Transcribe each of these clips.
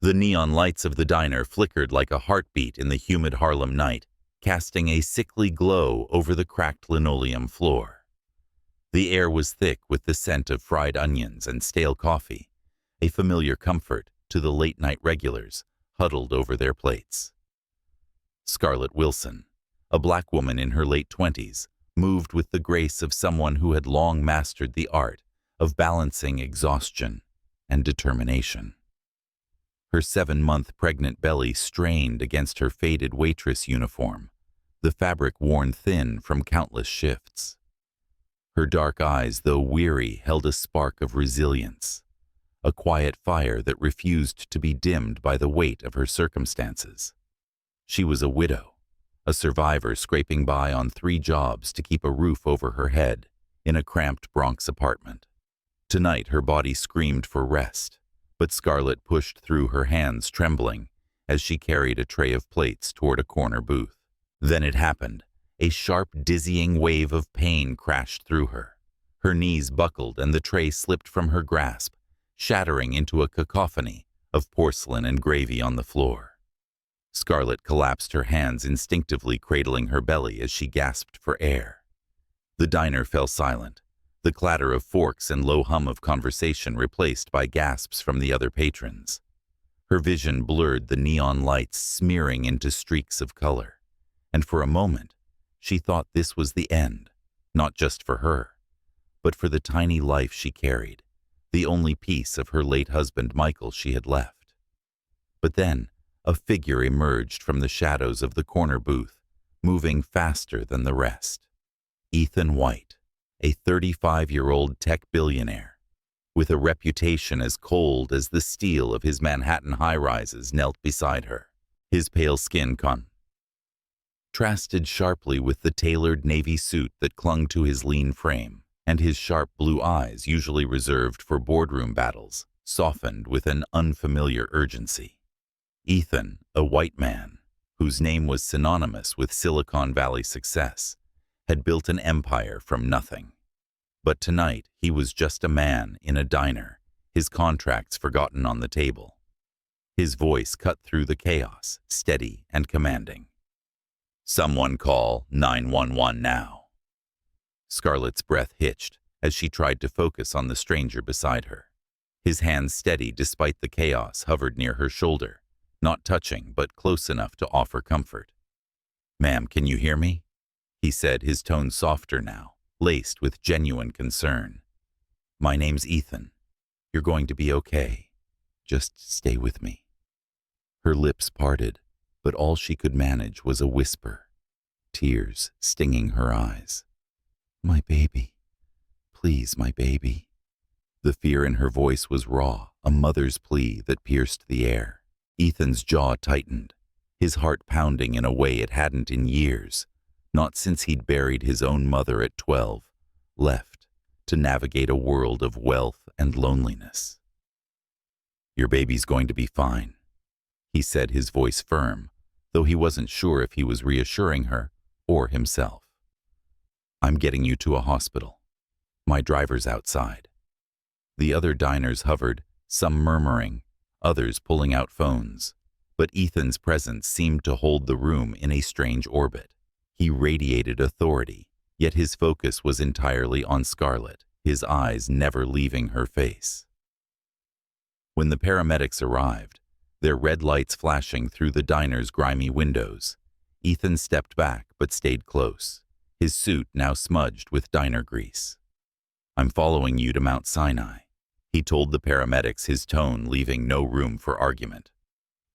The neon lights of the diner flickered like a heartbeat in the humid Harlem night, casting a sickly glow over the cracked linoleum floor. The air was thick with the scent of fried onions and stale coffee, a familiar comfort to the late-night regulars huddled over their plates. Scarlett Wilson, a black woman in her late 20s, moved with the grace of someone who had long mastered the art of balancing exhaustion and determination. Her 7-month pregnant belly strained against her faded waitress uniform, the fabric worn thin from countless shifts. Her dark eyes, though weary, held a spark of resilience, a quiet fire that refused to be dimmed by the weight of her circumstances. She was a widow, a survivor scraping by on 3 jobs to keep a roof over her head in a cramped Bronx apartment. Tonight her body screamed for rest, but Scarlett pushed through, her hands trembling as she carried a tray of plates toward a corner booth. Then it happened. A sharp, dizzying wave of pain crashed through her. Her knees buckled and the tray slipped from her grasp, shattering into a cacophony of porcelain and gravy on the floor. Scarlett collapsed, her hands instinctively cradling her belly as she gasped for air. The diner fell silent, the clatter of forks and low hum of conversation replaced by gasps from the other patrons. Her vision blurred, the neon lights smearing into streaks of color, and for a moment she thought this was the end, not just for her, but for the tiny life she carried, the only piece of her late husband Michael she had left. But then a figure emerged from the shadows of the corner booth, moving faster than the rest. Ethan White, a 35-year-old tech billionaire, with a reputation as cold as the steel of his Manhattan high-rises, knelt beside her, his pale skin contrasted sharply with the tailored navy suit that clung to his lean frame, and his sharp blue eyes, usually reserved for boardroom battles, softened with an unfamiliar urgency. Ethan, a white man, whose name was synonymous with Silicon Valley success, had built an empire from nothing. But tonight he was just a man in a diner, his contracts forgotten on the table. His voice cut through the chaos, steady and commanding. "Someone call 911 now." Scarlett's breath hitched as she tried to focus on the stranger beside her. His hands, steady despite the chaos, hovered near her shoulder, not touching but close enough to offer comfort. "Ma'am, can you hear me?" he said, his tone softer now, laced with genuine concern. "My name's Ethan. You're going to be okay. Just stay with me." Her lips parted, but all she could manage was a whisper, tears stinging her eyes. "My baby. Please, my baby." The fear in her voice was raw, a mother's plea that pierced the air. Ethan's jaw tightened, his heart pounding in a way it hadn't in years, not since he'd buried his own mother at 12, left to navigate a world of wealth and loneliness. "Your baby's going to be fine," he said, his voice firm, though he wasn't sure if he was reassuring her or himself. "I'm getting you to a hospital. My driver's outside." The other diners hovered, some murmuring, others pulling out phones, but Ethan's presence seemed to hold the room in a strange orbit. He radiated authority, yet his focus was entirely on Scarlett, his eyes never leaving her face. When the paramedics arrived, their red lights flashing through the diner's grimy windows, Ethan stepped back but stayed close, his suit now smudged with diner grease. "I'm following you to Mount Sinai," he told the paramedics, his tone leaving no room for argument.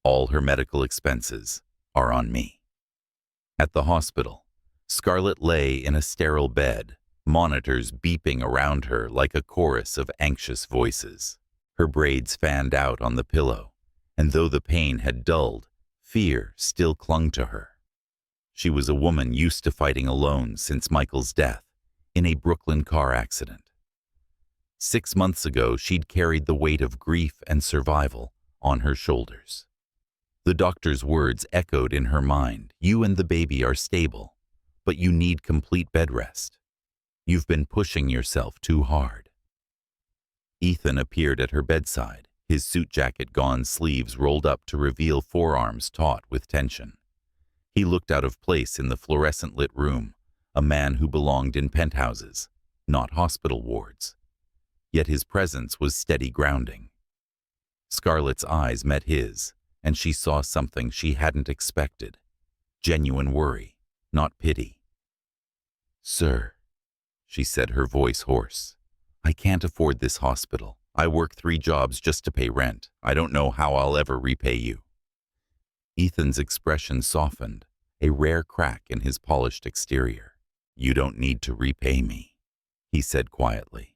"All her medical expenses are on me." At the hospital, Scarlett lay in a sterile bed, monitors beeping around her like a chorus of anxious voices. Her braids fanned out on the pillow, and though the pain had dulled, fear still clung to her. She was a woman used to fighting alone since Michael's death in a Brooklyn car accident. 6 months ago, she'd carried the weight of grief and survival on her shoulders. The doctor's words echoed in her mind. "You and the baby are stable, but you need complete bed rest. You've been pushing yourself too hard." Ethan appeared at her bedside, his suit jacket gone, sleeves rolled up to reveal forearms taut with tension. He looked out of place in the fluorescent-lit room, a man who belonged in penthouses, not hospital wards. Yet his presence was steady grounding. Scarlett's eyes met his, and she saw something she hadn't expected. Genuine worry, not pity. "Sir," she said, her voice hoarse, "I can't afford this hospital. I work 3 jobs just to pay rent. I don't know how I'll ever repay you." Ethan's expression softened, a rare crack in his polished exterior. "You don't need to repay me," he said quietly.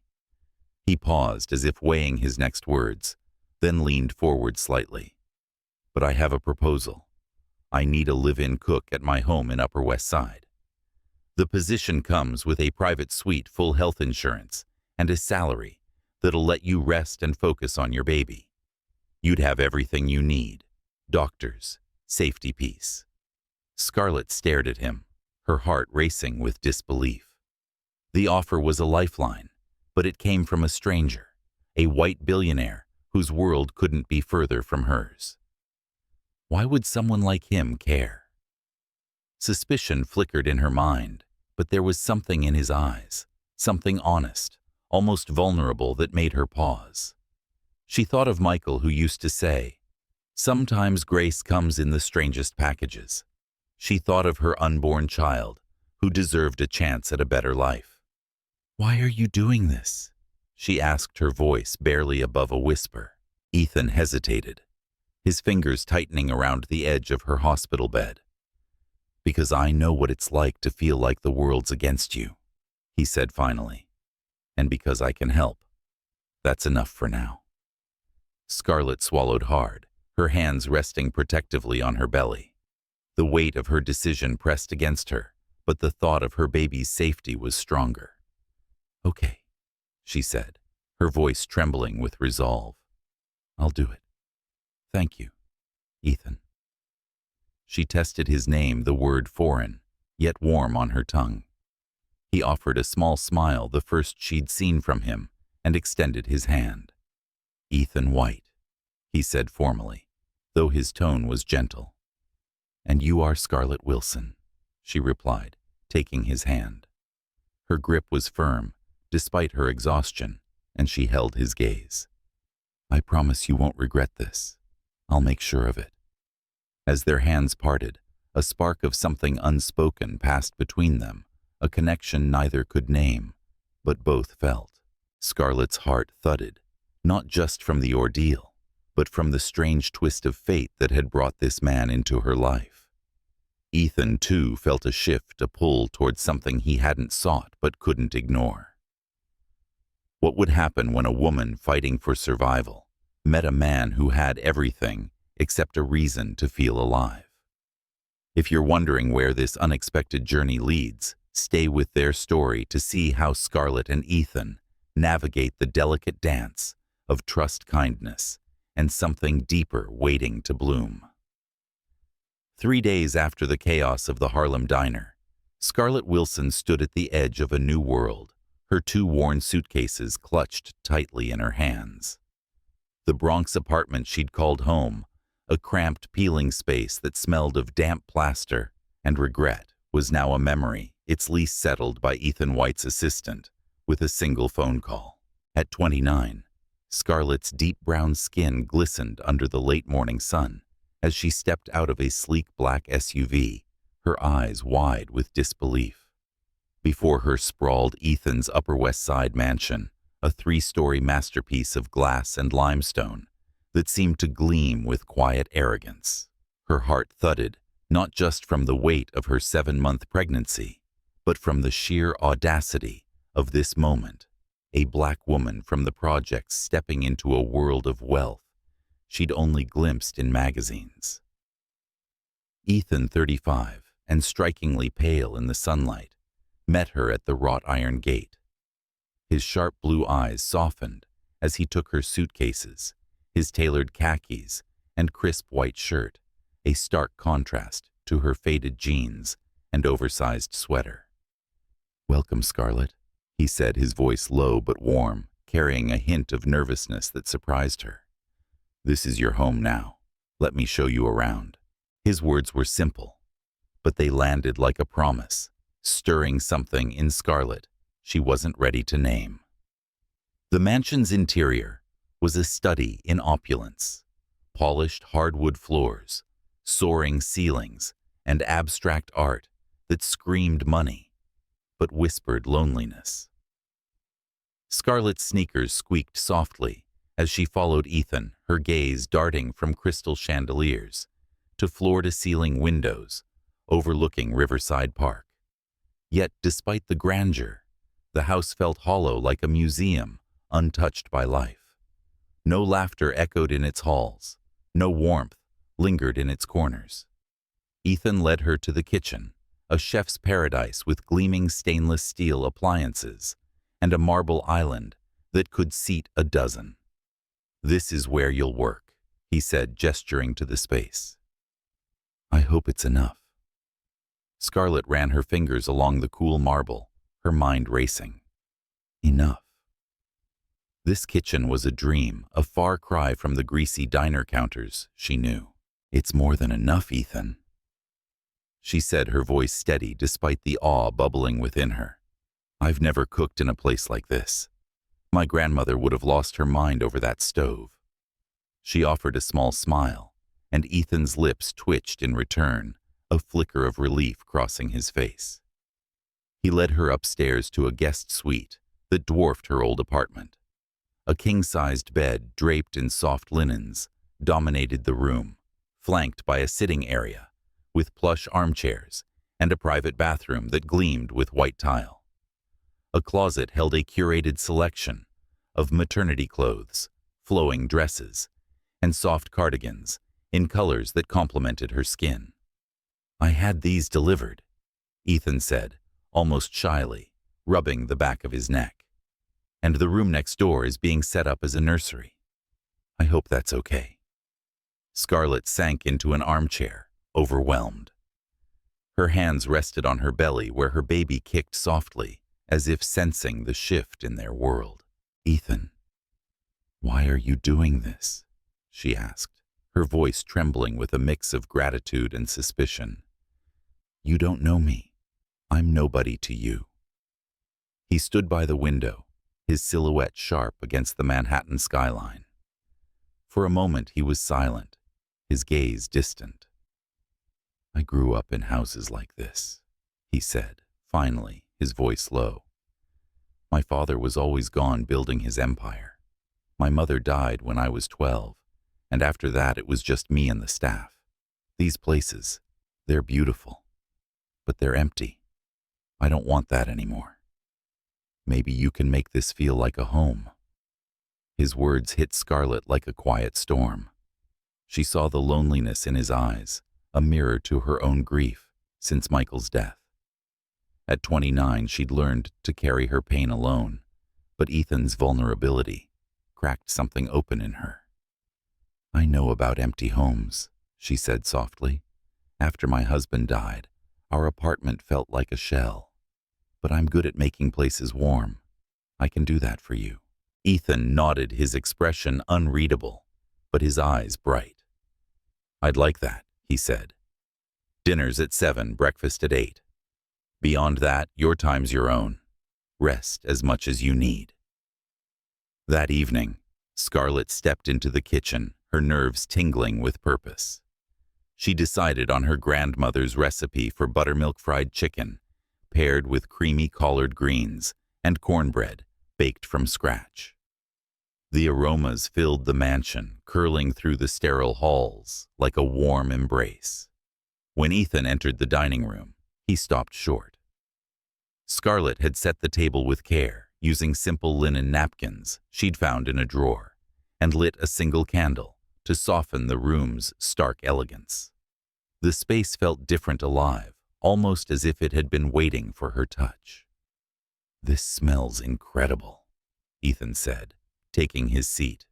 He paused as if weighing his next words, then leaned forward slightly. "But I have a proposal. I need a live-in cook at my home in Upper West Side. The position comes with a private suite, full health insurance, and a salary that'll let you rest and focus on your baby. You'd have everything you need: doctors, safety piece." Scarlett stared at him, her heart racing with disbelief. The offer was a lifeline, but it came from a stranger, a white billionaire whose world couldn't be further from hers. Why would someone like him care? Suspicion flickered in her mind, but there was something in his eyes, something honest, almost vulnerable, that made her pause. She thought of Michael, who used to say, "Sometimes grace comes in the strangest packages." She thought of her unborn child, who deserved a chance at a better life. "Why are you doing this?" she asked, her voice barely above a whisper. Ethan hesitated, his fingers tightening around the edge of her hospital bed. "Because I know what it's like to feel like the world's against you," he said finally. "And because I can help. That's enough for now." Scarlett swallowed hard, her hands resting protectively on her belly. The weight of her decision pressed against her, but the thought of her baby's safety was stronger. "Okay," she said, her voice trembling with resolve. "I'll do it. Thank you, Ethan." She tested his name, the word foreign, yet warm on her tongue. He offered a small smile, the first she'd seen from him, and extended his hand. "Ethan White," he said formally, though his tone was gentle. "And you are Scarlett Wilson," she replied, taking his hand. Her grip was firm, despite her exhaustion, and she held his gaze. "I promise you won't regret this. I'll make sure of it." As their hands parted, a spark of something unspoken passed between them, a connection neither could name, but both felt. Scarlett's heart thudded, not just from the ordeal, but from the strange twist of fate that had brought this man into her life. Ethan, too, felt a shift, a pull towards something he hadn't sought but couldn't ignore. What would happen when a woman fighting for survival met a man who had everything except a reason to feel alive? If you're wondering where this unexpected journey leads, stay with their story to see how Scarlett and Ethan navigate the delicate dance of trust, kindness, and something deeper waiting to bloom. 3 days after the chaos of the Harlem Diner, Scarlett Wilson stood at the edge of a new world, her 2 worn suitcases clutched tightly in her hands. The Bronx apartment she'd called home, a cramped, peeling space that smelled of damp plaster and regret, was now a memory, its lease settled by Ethan White's assistant with a single phone call. At 29, Scarlett's deep brown skin glistened under the late morning sun as she stepped out of a sleek black SUV, her eyes wide with disbelief. Before her sprawled Ethan's Upper West Side mansion, a 3-story masterpiece of glass and limestone that seemed to gleam with quiet arrogance. Her heart thudded, not just from the weight of her 7-month pregnancy, but from the sheer audacity of this moment, a black woman from the projects stepping into a world of wealth she'd only glimpsed in magazines. Ethan, 35, and strikingly pale in the sunlight, met her at the wrought iron gate. His sharp blue eyes softened as he took her suitcases, his tailored khakis, and crisp white shirt, a stark contrast to her faded jeans and oversized sweater. "Welcome, Scarlett," he said, his voice low but warm, carrying a hint of nervousness that surprised her. "This is your home now. Let me show you around." His words were simple, but they landed like a promise, stirring something in Scarlett she wasn't ready to name. The mansion's interior was a study in opulence. Polished hardwood floors, soaring ceilings, and abstract art that screamed money, but whispered loneliness. Scarlett's sneakers squeaked softly as she followed Ethan, her gaze darting from crystal chandeliers to floor-to-ceiling windows overlooking Riverside Park. Yet, despite the grandeur, the house felt hollow like a museum untouched by life. No laughter echoed in its halls, no warmth lingered in its corners. Ethan led her to the kitchen, a chef's paradise with gleaming stainless steel appliances and a marble island that could seat a dozen. "This is where you'll work," he said, gesturing to the space. "I hope it's enough." Scarlett ran her fingers along the cool marble, her mind racing. Enough. This kitchen was a dream, a far cry from the greasy diner counters she knew. "It's more than enough, Ethan," she said, her voice steady despite the awe bubbling within her. "I've never cooked in a place like this. My grandmother would have lost her mind over that stove." She offered a small smile, and Ethan's lips twitched in return, a flicker of relief crossing his face. He led her upstairs to a guest suite that dwarfed her old apartment. A king-sized bed draped in soft linens dominated the room, flanked by a sitting area with plush armchairs and a private bathroom that gleamed with white tile. A closet held a curated selection of maternity clothes, flowing dresses, and soft cardigans in colors that complemented her skin. "I had these delivered," Ethan said, almost shyly, rubbing the back of his neck. "And the room next door is being set up as a nursery. I hope that's okay." Scarlett sank into an armchair, overwhelmed. Her hands rested on her belly where her baby kicked softly, as if sensing the shift in their world. "Ethan, why are you doing this?" she asked, her voice trembling with a mix of gratitude and suspicion. "You don't know me. I'm nobody to you." He stood by the window, his silhouette sharp against the Manhattan skyline. For a moment he was silent, his gaze distant. "I grew up in houses like this," he said, finally, his voice low. "My father was always gone building his empire. My mother died when I was 12, and after that it was just me and the staff. These places, they're beautiful, but they're empty. I don't want that anymore. Maybe you can make this feel like a home." His words hit Scarlett like a quiet storm. She saw the loneliness in his eyes, a mirror to her own grief since Michael's death. At 29, she'd learned to carry her pain alone, but Ethan's vulnerability cracked something open in her. "I know about empty homes," she said softly. "After my husband died, our apartment felt like a shell. But I'm good at making places warm. I can do that for you." Ethan nodded, his expression unreadable, but his eyes bright. "I'd like that," he said. "Dinner's at 7, breakfast at 8. Beyond that, your time's your own. Rest as much as you need." That evening, Scarlett stepped into the kitchen, her nerves tingling with purpose. She decided on her grandmother's recipe for buttermilk fried chicken, paired with creamy collard greens and cornbread baked from scratch. The aromas filled the mansion, curling through the sterile halls like a warm embrace. When Ethan entered the dining room, he stopped short. Scarlett had set the table with care, using simple linen napkins she'd found in a drawer, and lit a single candle to soften the room's stark elegance. The space felt different, alive, almost as if it had been waiting for her touch. "This smells incredible," Ethan said, taking his seat.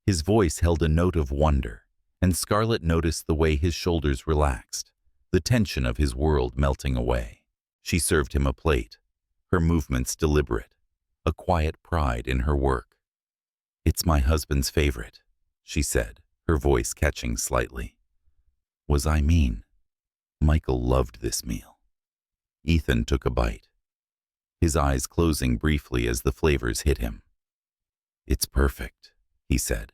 His voice held a note of wonder, and Scarlett noticed the way his shoulders relaxed, the tension of his world melting away. She served him a plate, her movements deliberate, a quiet pride in her work. "It's my husband's favorite," she said, her voice catching slightly. Was I mean? Michael loved this meal. Ethan took a bite, his eyes closing briefly as the flavors hit him. It's perfect, he said,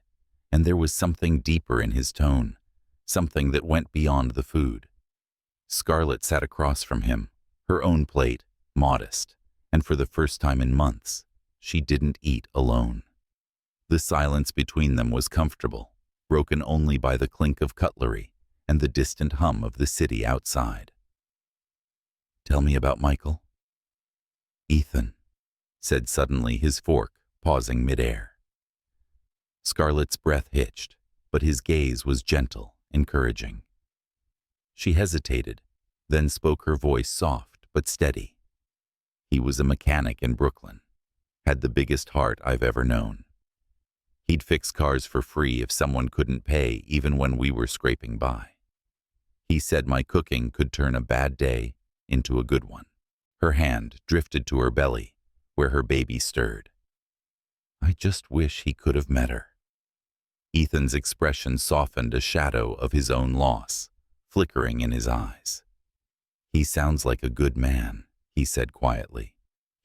and there was something deeper in his tone, something that went beyond the food. Scarlett sat across from him, her own plate, modest, and for the first time in months, she didn't eat alone. The silence between them was comfortable, broken only by the clink of cutlery and the distant hum of the city outside. Tell me about Michael. Ethan said suddenly, his fork pausing midair. Scarlett's breath hitched, but his gaze was gentle, encouraging. She hesitated, then spoke, her voice soft but steady. He was a mechanic in Brooklyn, had the biggest heart I've ever known. He'd fix cars for free if someone couldn't pay, even when we were scraping by. He said my cooking could turn a bad day into a good one. Her hand drifted to her belly, where her baby stirred. I just wish he could have met her. Ethan's expression softened, a shadow of his own loss flickering in his eyes. He sounds like a good man, he said quietly.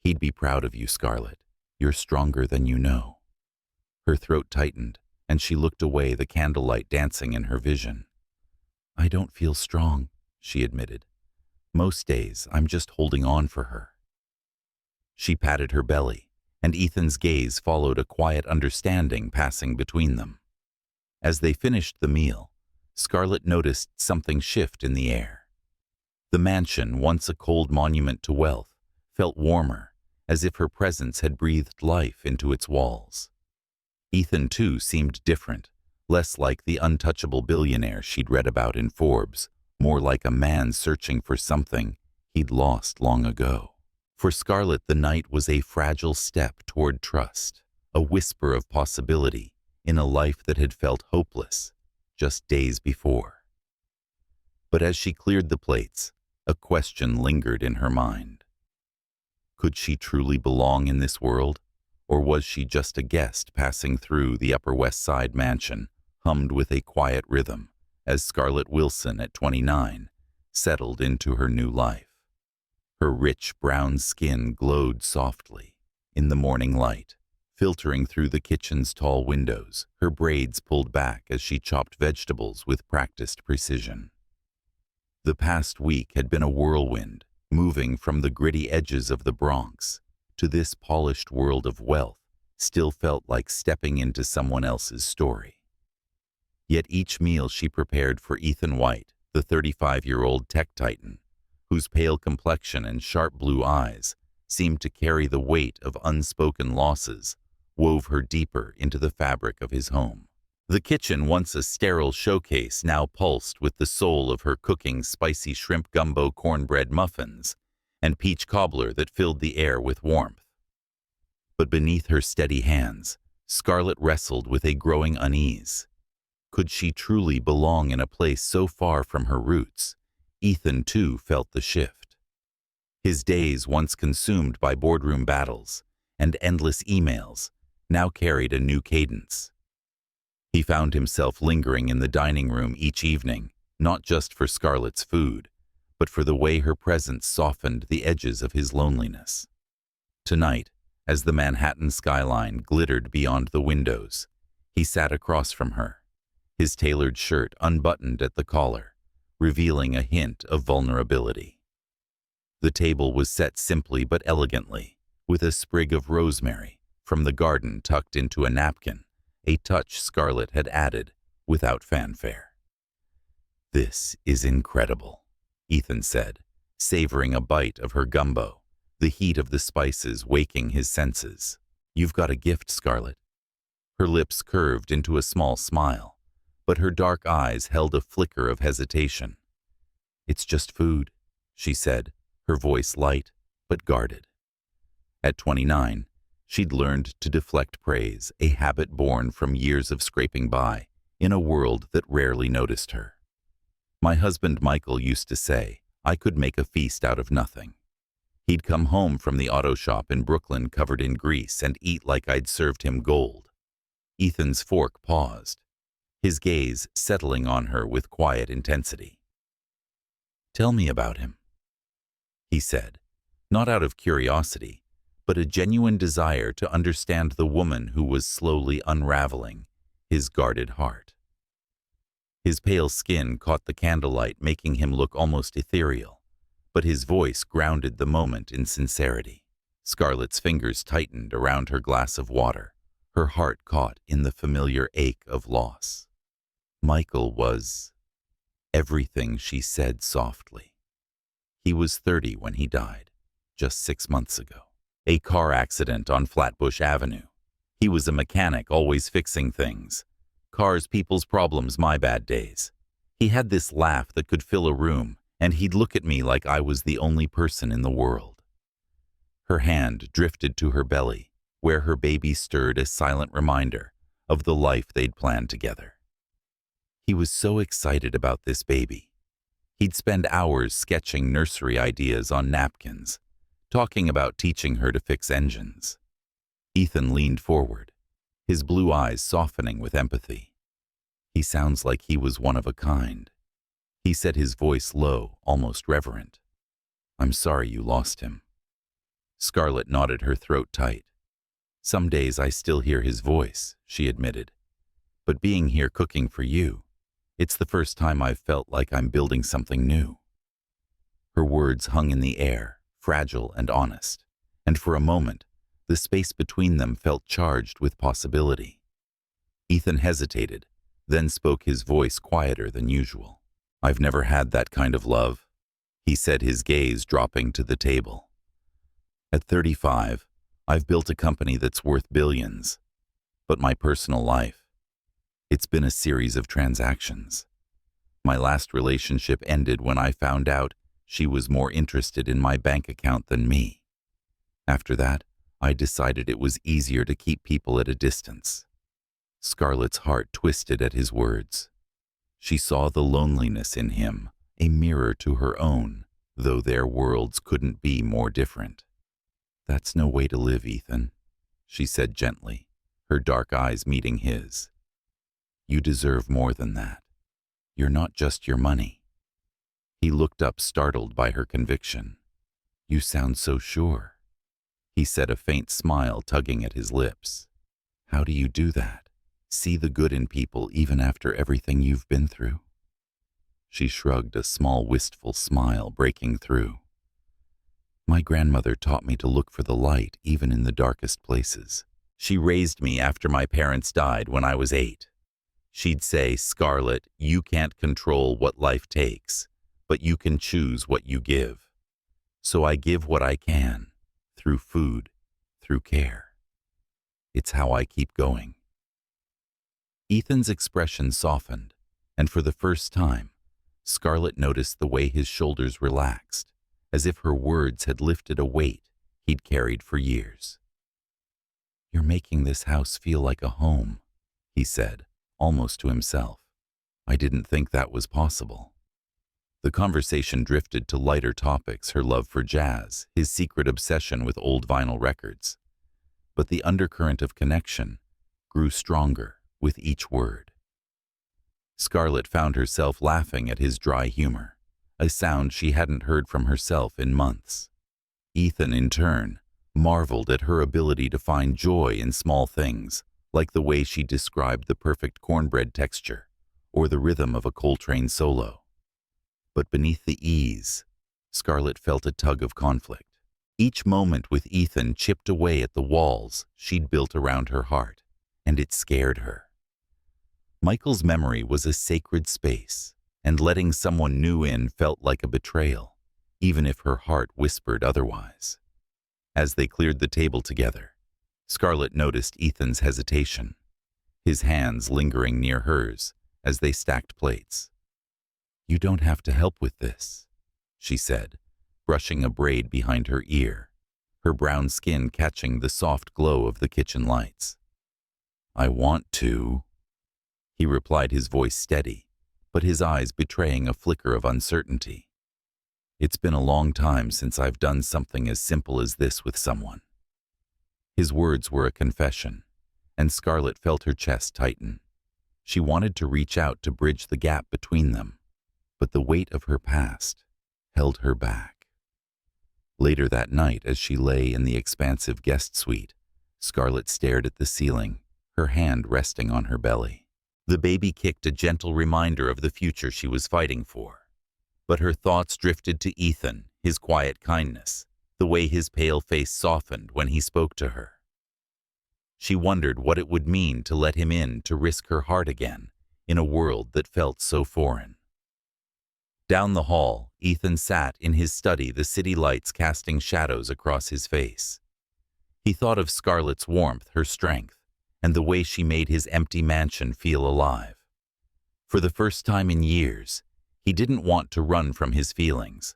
He'd be proud of you, Scarlett. You're stronger than you know. Her throat tightened, and she looked away, the candlelight dancing in her vision. I don't feel strong, she admitted. Most days, I'm just holding on for her. She patted her belly, and Ethan's gaze followed, a quiet understanding passing between them. As they finished the meal, Scarlett noticed something shift in the air. The mansion, once a cold monument to wealth, felt warmer, as if her presence had breathed life into its walls. Ethan, too, seemed different, less like the untouchable billionaire she'd read about in Forbes, more like a man searching for something he'd lost long ago. For Scarlett, the night was a fragile step toward trust, a whisper of possibility in a life that had felt hopeless just days before. But as she cleared the plates, a question lingered in her mind. Could she truly belong in this world, or was she just a guest passing through? The Upper West Side mansion hummed with a quiet rhythm as Scarlett Wilson, at 29, settled into her new life. Her rich brown skin glowed softly in the morning light, filtering through the kitchen's tall windows, her braids pulled back as she chopped vegetables with practiced precision. The past week had been a whirlwind, moving from the gritty edges of the Bronx to this polished world of wealth still felt like stepping into someone else's story. Yet each meal she prepared for Ethan White, the 35-year-old tech titan, whose pale complexion and sharp blue eyes seemed to carry the weight of unspoken losses, wove her deeper into the fabric of his home. The kitchen, once a sterile showcase, now pulsed with the soul of her cooking, spicy shrimp gumbo, cornbread muffins, and peach cobbler that filled the air with warmth. But beneath her steady hands, Scarlett wrestled with a growing unease. Could she truly belong in a place so far from her roots? Ethan, too, felt the shift. His days, once consumed by boardroom battles and endless emails, now carried a new cadence. He found himself lingering in the dining room each evening, not just for Scarlett's food, but for the way her presence softened the edges of his loneliness. Tonight, as the Manhattan skyline glittered beyond the windows, he sat across from her, his tailored shirt unbuttoned at the collar, revealing a hint of vulnerability. The table was set simply but elegantly, with a sprig of rosemary from the garden tucked into a napkin, a touch Scarlett had added without fanfare. This is incredible, Ethan said, savoring a bite of her gumbo, the heat of the spices waking his senses. You've got a gift, Scarlett. Her lips curved into a small smile, but her dark eyes held a flicker of hesitation. It's just food, she said, her voice light but guarded. At 29, she'd learned to deflect praise, a habit born from years of scraping by in a world that rarely noticed her. My husband Michael used to say I could make a feast out of nothing. He'd come home from the auto shop in Brooklyn covered in grease and eat like I'd served him gold. Ethan's fork paused, his gaze settling on her with quiet intensity. "Tell me about him," he said, not out of curiosity, but a genuine desire to understand the woman who was slowly unraveling his guarded heart. His pale skin caught the candlelight, making him look almost ethereal, but his voice grounded the moment in sincerity. Scarlett's fingers tightened around her glass of water, her heart caught in the familiar ache of loss. Michael was everything she said softly. He was 30 when he died, just 6 months ago. A car accident on Flatbush Avenue. He was a mechanic, always fixing things. Cars, people's problems, my bad days. He had this laugh that could fill a room, and he'd look at me like I was the only person in the world. Her hand drifted to her belly, where her baby stirred a silent reminder of the life they'd planned together. He was so excited about this baby. He'd spend hours sketching nursery ideas on napkins, talking about teaching her to fix engines. Ethan leaned forward, his blue eyes softening with empathy. "He sounds like he was one of a kind," he said, his voice low, almost reverent. "I'm sorry you lost him." Scarlett nodded, her throat tight. "Some days I still hear his voice," she admitted. "But being here cooking for you, it's the first time I've felt like I'm building something new." Her words hung in the air, fragile and honest, and for a moment, the space between them felt charged with possibility. Ethan hesitated, then spoke, his voice quieter than usual. "I've never had that kind of love," he said, his gaze dropping to the table. "At 35, I've built a company that's worth billions. But my personal life, it's been a series of transactions. My last relationship ended when I found out she was more interested in my bank account than me. After that, I decided it was easier to keep people at a distance." Scarlett's heart twisted at his words. She saw the loneliness in him, a mirror to her own, though their worlds couldn't be more different. "That's no way to live, Ethan," she said gently, her dark eyes meeting his. "You deserve more than that. You're not just your money." He looked up, startled by her conviction. "You sound so sure," he said, a faint smile tugging at his lips. "How do you do that? See the good in people even after everything you've been through?" She shrugged, a small wistful smile breaking through. "My grandmother taught me to look for the light even in the darkest places. She raised me after my parents died when I was 8. She'd say, 'Scarlett, you can't control what life takes, but you can choose what you give.' So I give what I can, through food, through care. It's how I keep going." Ethan's expression softened, and for the first time, Scarlett noticed the way his shoulders relaxed, as if her words had lifted a weight he'd carried for years. "You're making this house feel like a home," he said, almost to himself. "I didn't think that was possible." The conversation drifted to lighter topics, her love for jazz, his secret obsession with old vinyl records. But the undercurrent of connection grew stronger with each word. Scarlett found herself laughing at his dry humor, a sound she hadn't heard from herself in months. Ethan, in turn, marveled at her ability to find joy in small things, like the way she described the perfect cornbread texture or the rhythm of a Coltrane solo. But beneath the ease, Scarlett felt a tug of conflict. Each moment with Ethan chipped away at the walls she'd built around her heart, and it scared her. Michael's memory was a sacred space, and letting someone new in felt like a betrayal, even if her heart whispered otherwise. As they cleared the table together, Scarlett noticed Ethan's hesitation, his hands lingering near hers as they stacked plates. "You don't have to help with this," she said, brushing a braid behind her ear, her brown skin catching the soft glow of the kitchen lights. "I want to," he replied, his voice steady, but his eyes betraying a flicker of uncertainty. "It's been a long time since I've done something as simple as this with someone." His words were a confession, and Scarlett felt her chest tighten. She wanted to reach out to bridge the gap between them, but the weight of her past held her back. Later that night, as she lay in the expansive guest suite, Scarlett stared at the ceiling, her hand resting on her belly. The baby kicked a gentle reminder of the future she was fighting for. But her thoughts drifted to Ethan, his quiet kindness, the way his pale face softened when he spoke to her. She wondered what it would mean to let him in, to risk her heart again, in a world that felt so foreign. Down the hall, Ethan sat in his study, the city lights casting shadows across his face. He thought of Scarlett's warmth, her strength, and the way she made his empty mansion feel alive. For the first time in years, he didn't want to run from his feelings,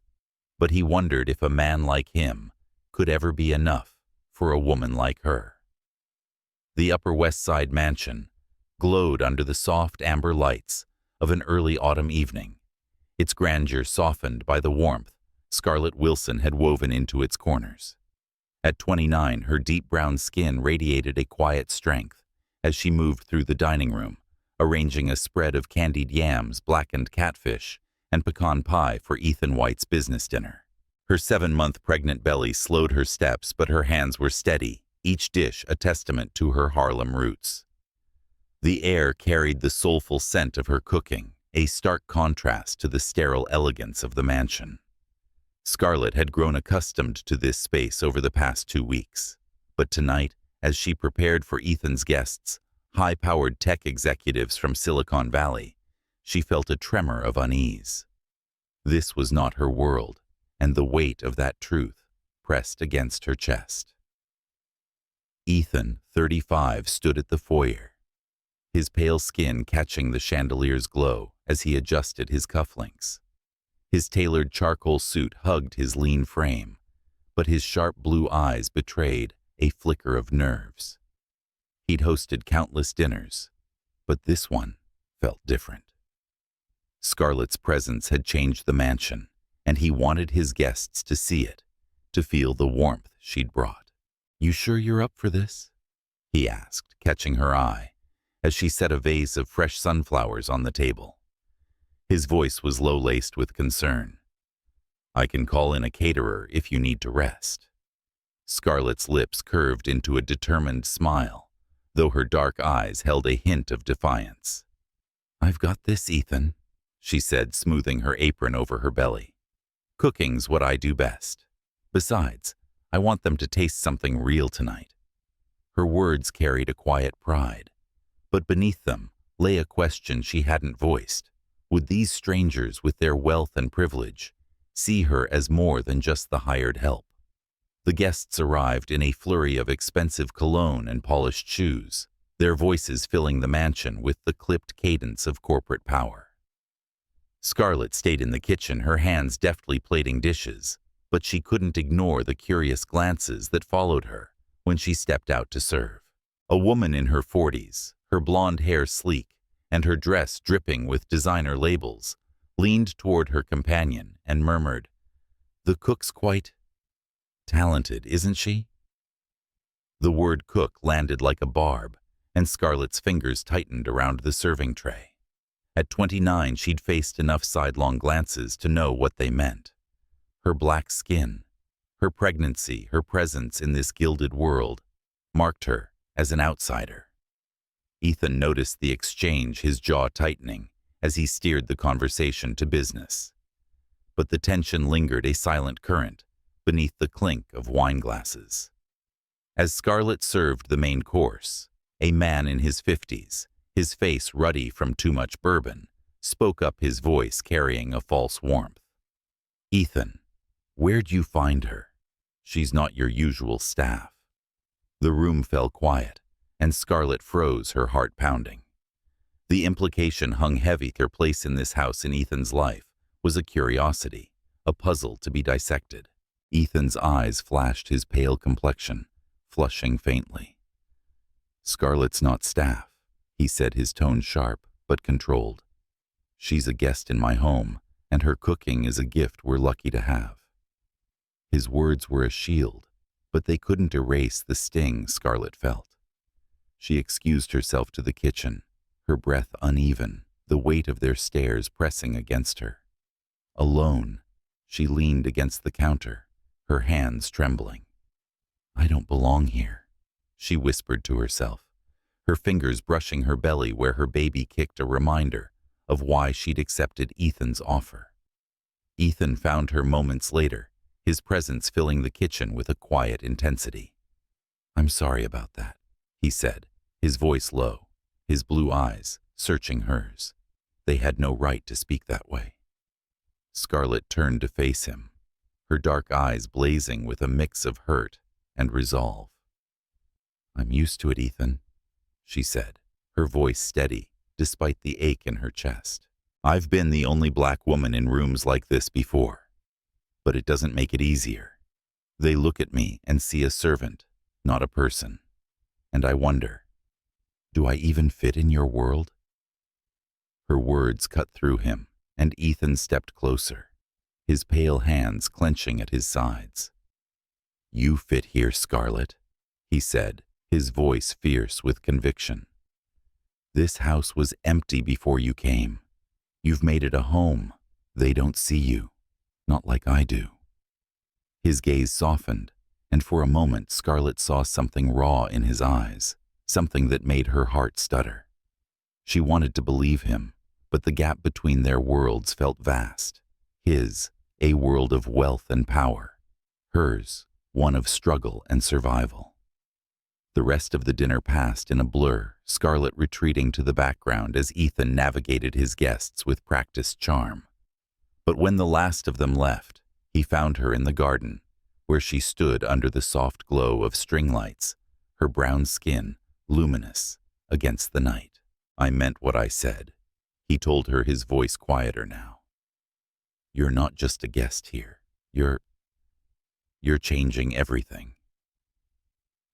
but he wondered if a man like him could ever be enough for a woman like her. The Upper West Side mansion glowed under the soft amber lights of an early autumn evening, its grandeur softened by the warmth Scarlett Wilson had woven into its corners. At 29, her deep brown skin radiated a quiet strength as she moved through the dining room, arranging a spread of candied yams, blackened catfish, and pecan pie for Ethan White's business dinner. Her 7-month pregnant belly slowed her steps, but her hands were steady, each dish a testament to her Harlem roots. The air carried the soulful scent of her cooking, a stark contrast to the sterile elegance of the mansion. Scarlett had grown accustomed to this space over the past 2 weeks, but tonight, as she prepared for Ethan's guests, high-powered tech executives from Silicon Valley, she felt a tremor of unease. This was not her world, and the weight of that truth pressed against her chest. Ethan, 35, stood at the foyer, his pale skin catching the chandelier's glow as he adjusted his cufflinks. His tailored charcoal suit hugged his lean frame, but his sharp blue eyes betrayed a flicker of nerves. He'd hosted countless dinners, but this one felt different. Scarlett's presence had changed the mansion, and he wanted his guests to see it, to feel the warmth she'd brought. "You sure you're up for this?" he asked, catching her eye, as she set a vase of fresh sunflowers on the table. His voice was low-laced with concern. "I can call in a caterer if you need to rest." Scarlett's lips curved into a determined smile, though her dark eyes held a hint of defiance. "I've got this, Ethan," she said, smoothing her apron over her belly. "Cooking's what I do best. Besides, I want them to taste something real tonight." Her words carried a quiet pride, but beneath them lay a question she hadn't voiced. Would these strangers, with their wealth and privilege, see her as more than just the hired help? The guests arrived in a flurry of expensive cologne and polished shoes, their voices filling the mansion with the clipped cadence of corporate power. Scarlett stayed in the kitchen, her hands deftly plating dishes, but she couldn't ignore the curious glances that followed her when she stepped out to serve. A woman in her 40s, her blonde hair sleek and her dress dripping with designer labels, leaned toward her companion and murmured, "The cook's quite talented, isn't she?" The word cook landed like a barb, and Scarlett's fingers tightened around the serving tray. At 29, she'd faced enough sidelong glances to know what they meant. Her black skin, her pregnancy, her presence in this gilded world marked her as an outsider. Ethan noticed the exchange, his jaw tightening, as he steered the conversation to business. But the tension lingered, a silent current, beneath the clink of wine glasses. As Scarlett served the main course, a man in his 50s, his face ruddy from too much bourbon, spoke up, his voice carrying a false warmth. "Ethan, where'd you find her? She's not your usual staff." The room fell quiet, and Scarlett froze, her heart pounding. The implication hung heavy. Their place in this house in Ethan's life was a curiosity, a puzzle to be dissected. Ethan's eyes flashed, his pale complexion flushing faintly. "Scarlett's not staff," he said, his tone sharp but controlled. "She's a guest in my home, and her cooking is a gift we're lucky to have." His words were a shield, but they couldn't erase the sting Scarlett felt. She excused herself to the kitchen, her breath uneven, the weight of their stares pressing against her. Alone, she leaned against the counter, her hands trembling. "I don't belong here," she whispered to herself, her fingers brushing her belly where her baby kicked, a reminder of why she'd accepted Ethan's offer. Ethan found her moments later, his presence filling the kitchen with a quiet intensity. "I'm sorry about that," he said, his voice low, his blue eyes searching hers. They had no right to speak that way. Scarlett turned to face him, her dark eyes blazing with a mix of hurt and resolve. "I'm used to it, Ethan," she said, her voice steady despite the ache in her chest. "I've been the only black woman in rooms like this before, but it doesn't make it easier. They look at me and see a servant, not a person. And I wonder, do I even fit in your world?" Her words cut through him, and Ethan stepped closer, his pale hands clenching at his sides. "You fit here, Scarlett," he said, his voice fierce with conviction. "This house was empty before you came. You've made it a home. They don't see you, not like I do." His gaze softened, and for a moment Scarlett saw something raw in his eyes, something that made her heart stutter. She wanted to believe him, but the gap between their worlds felt vast. His, a world of wealth and power. Hers, one of struggle and survival. The rest of the dinner passed in a blur, Scarlett retreating to the background as Ethan navigated his guests with practiced charm. But when the last of them left, he found her in the garden, where she stood under the soft glow of string lights, her brown skin luminous against the night. "I meant what I said," he told her, his voice quieter now. "You're not just a guest here. You're changing everything."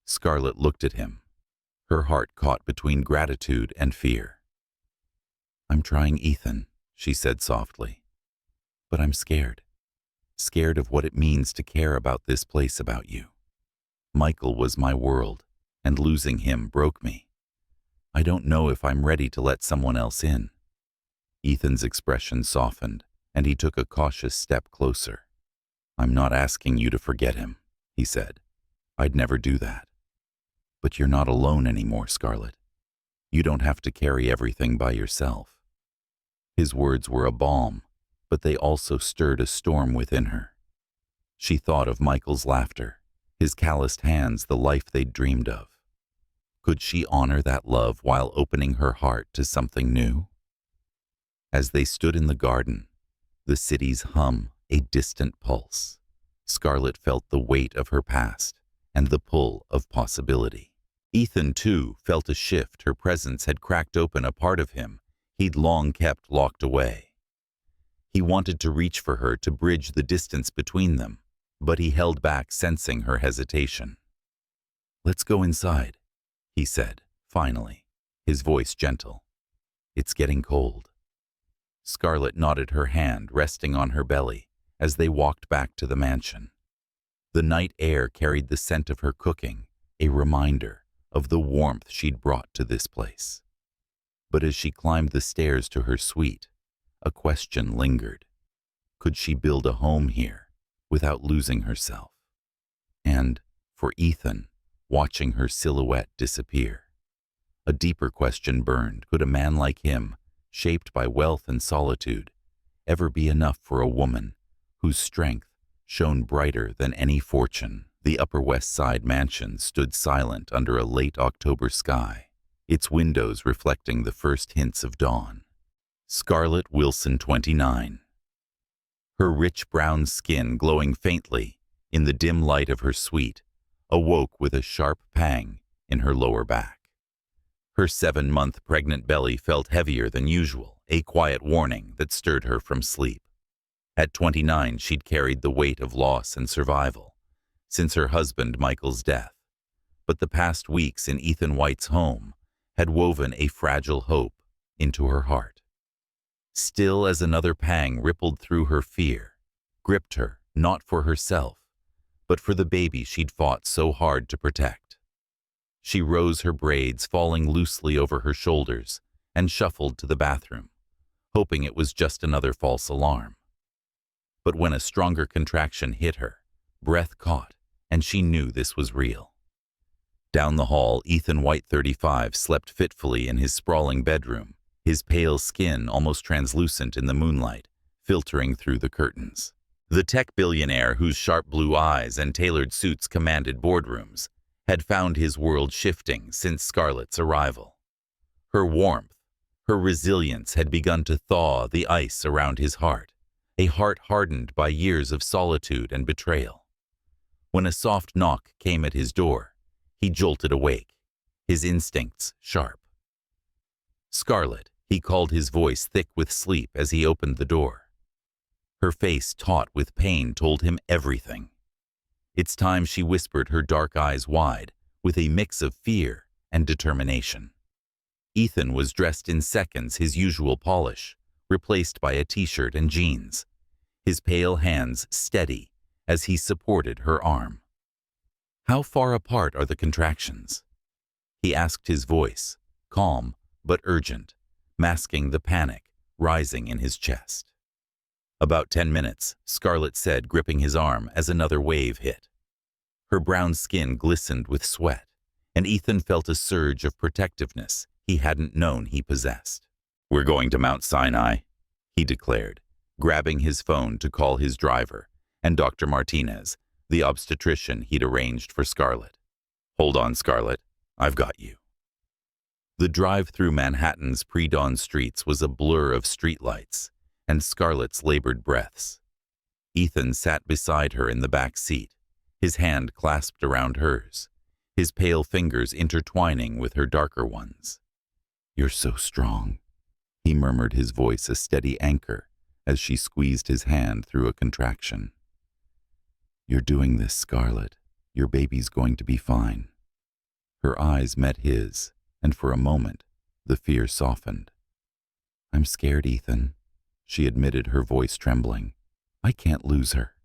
Scarlett looked at him, her heart caught between gratitude and fear. "I'm trying, Ethan," she said softly. "But I'm scared. Scared of what it means to care about this place about you. Michael was my world, and losing him broke me. I don't know if I'm ready to let someone else in." Ethan's expression softened, and he took a cautious step closer. "I'm not asking you to forget him," he said. "I'd never do that. But you're not alone anymore, Scarlett. You don't have to carry everything by yourself." His words were a balm, but they also stirred a storm within her. She thought of Michael's laughter, his calloused hands, the life they'd dreamed of. Could she honor that love while opening her heart to something new? As they stood in the garden, the city's hum a distant pulse, Scarlett felt the weight of her past and the pull of possibility. Ethan, too, felt a shift. Her presence had cracked open a part of him he'd long kept locked away. He wanted to reach for her to bridge the distance between them, but he held back, sensing her hesitation. "Let's go inside," he said, finally, his voice gentle. "It's getting cold." Scarlett nodded, her hand resting on her belly as they walked back to the mansion. The night air carried the scent of her cooking, a reminder of the warmth she'd brought to this place. But as she climbed the stairs to her suite, a question lingered. Could she build a home here without losing herself? And, for Ethan, watching her silhouette disappear, a deeper question burned. Could a man like him, shaped by wealth and solitude, ever be enough for a woman whose strength shone brighter than any fortune? The Upper West Side mansion stood silent under a late October sky, its windows reflecting the first hints of dawn. Scarlett Wilson, 29. Her rich brown skin glowing faintly in the dim light of her suite, awoke with a sharp pang in her lower back. Her 7-month pregnant belly felt heavier than usual, a quiet warning that stirred her from sleep. At 29, she'd carried the weight of loss and survival since her husband Michael's death, but the past weeks in Ethan White's home had woven a fragile hope into her heart. Still, as another pang rippled through her, fear gripped her, not for herself, but for the baby she'd fought so hard to protect. She rose, her braids falling loosely over her shoulders and shuffled to the bathroom, hoping it was just another false alarm. But when a stronger contraction hit her, breath caught, and she knew this was real. Down the hall, Ethan White, 35, slept fitfully in his sprawling bedroom, his pale skin almost translucent in the moonlight, filtering through the curtains. The tech billionaire, whose sharp blue eyes and tailored suits commanded boardrooms, had found his world shifting since Scarlett's arrival. Her warmth, her resilience had begun to thaw the ice around his heart, a heart hardened by years of solitude and betrayal. When a soft knock came at his door, he jolted awake, his instincts sharp. "Scarlett," he called, his voice thick with sleep as he opened the door. Her face, taut with pain, told him everything. "It's time," she whispered, her dark eyes wide, with a mix of fear and determination. Ethan was dressed in seconds, his usual polish, replaced by a t-shirt and jeans, his pale hands steady as he supported her arm. "How far apart are the contractions?" he asked, his voice calm but urgent, masking the panic rising in his chest. "About 10 minutes, Scarlett said, gripping his arm as another wave hit. Her brown skin glistened with sweat, and Ethan felt a surge of protectiveness he hadn't known he possessed. "We're going to Mount Sinai," he declared, grabbing his phone to call his driver and Dr. Martinez, the obstetrician he'd arranged for Scarlett. "Hold on, Scarlett, I've got you." The drive through Manhattan's pre-dawn streets was a blur of streetlights and Scarlett's labored breaths. Ethan sat beside her in the back seat, his hand clasped around hers, his pale fingers intertwining with her darker ones. "You're so strong," he murmured, his voice a steady anchor as she squeezed his hand through a contraction. "You're doing this, Scarlett. Your baby's going to be fine." Her eyes met his, and for a moment, the fear softened. "I'm scared, Ethan," she admitted, her voice trembling. "I can't lose her."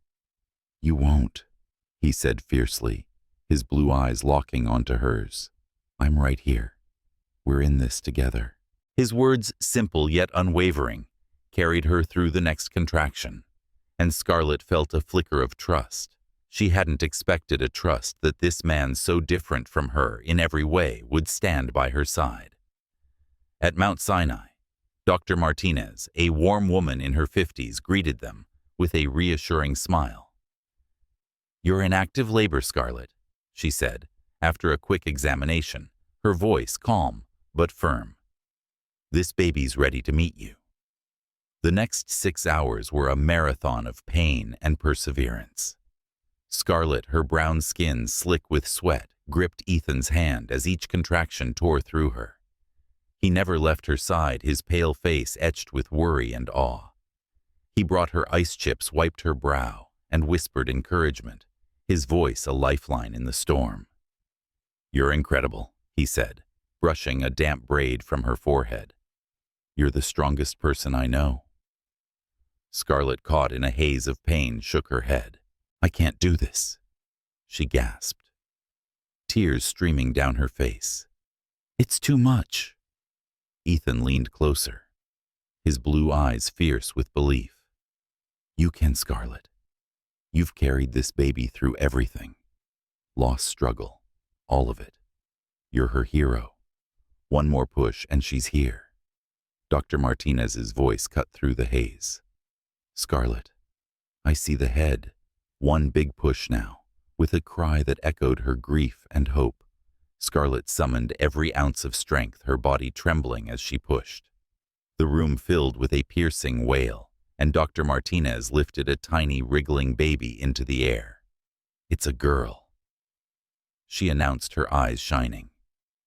"You won't," he said fiercely, his blue eyes locking onto hers. "I'm right here. We're in this together." His words, simple yet unwavering, carried her through the next contraction, and Scarlett felt a flicker of trust. She hadn't expected a trust that this man, so different from her in every way, would stand by her side. At Mount Sinai, Dr. Martinez, a warm woman in her 50s, greeted them with a reassuring smile. "You're in active labor, Scarlett," she said, after a quick examination, her voice calm but firm. "This baby's ready to meet you." The next 6 hours were a marathon of pain and perseverance. Scarlett, her brown skin slick with sweat, gripped Ethan's hand as each contraction tore through her. He never left her side, his pale face etched with worry and awe. He brought her ice chips, wiped her brow, and whispered encouragement, his voice a lifeline in the storm. "You're incredible," he said, brushing a damp braid from her forehead. "You're the strongest person I know." Scarlett, caught in a haze of pain, shook her head. "I can't do this," she gasped, tears streaming down her face. "It's too much." Ethan leaned closer, his blue eyes fierce with belief. "You can, Scarlett. You've carried this baby through everything. Loss, struggle, all of it. You're her hero. One more push and she's here." Dr. Martinez's voice cut through the haze. "Scarlett, I see the head. One big push now." With a cry that echoed her grief and hope, Scarlett summoned every ounce of strength, her body trembling as she pushed. The room filled with a piercing wail, and Dr. Martinez lifted a tiny, wriggling baby into the air. "It's a girl," she announced, her eyes shining.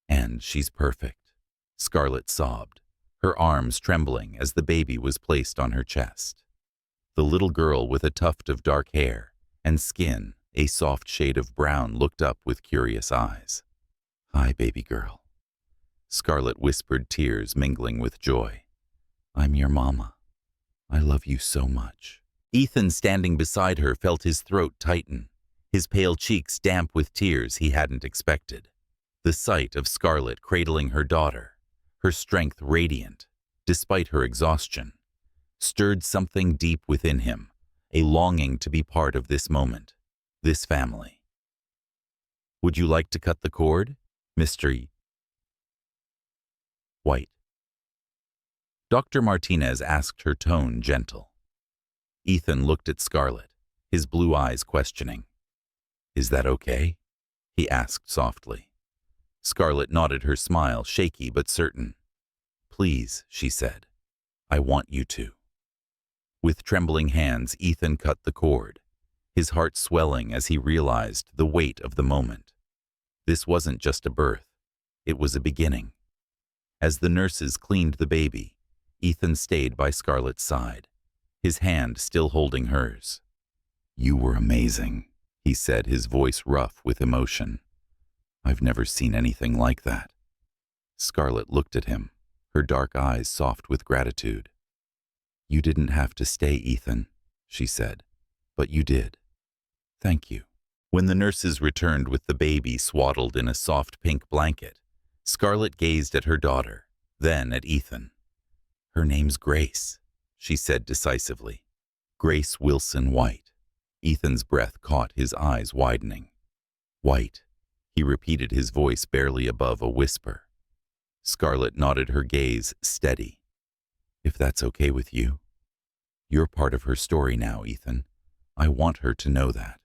"And she's perfect," Scarlett sobbed, her arms trembling as the baby was placed on her chest. The little girl, with a tuft of dark hair and skin a soft shade of brown, looked up with curious eyes. "Hi, baby girl," Scarlett whispered, tears mingling with joy. "I'm your mama. I love you so much." Ethan, standing beside her, felt his throat tighten, his pale cheeks damp with tears he hadn't expected. The sight of Scarlett cradling her daughter, her strength radiant, despite her exhaustion, stirred something deep within him, a longing to be part of this moment, this family. "Would you like to cut the cord, Mr. White?" Dr. Martinez asked, her tone gentle. Ethan looked at Scarlett, his blue eyes questioning. "Is that okay?" he asked softly. Scarlett nodded, her smile shaky but certain. "Please," she said. "I want you to." With trembling hands, Ethan cut the cord, his heart swelling as he realized the weight of the moment. This wasn't just a birth, it was a beginning. As the nurses cleaned the baby, Ethan stayed by Scarlett's side, his hand still holding hers. "You were amazing," he said, his voice rough with emotion. "I've never seen anything like that." Scarlett looked at him, her dark eyes soft with gratitude. "You didn't have to stay, Ethan," she said, "but you did. Thank you." When the nurses returned with the baby swaddled in a soft pink blanket, Scarlett gazed at her daughter, then at Ethan. "Her name's Grace," she said decisively. "Grace Wilson White." Ethan's breath caught, his eyes widening. "White," he repeated, his voice barely above a whisper. Scarlett nodded, her gaze steady. "If that's okay with you. You're part of her story now, Ethan. I want her to know that."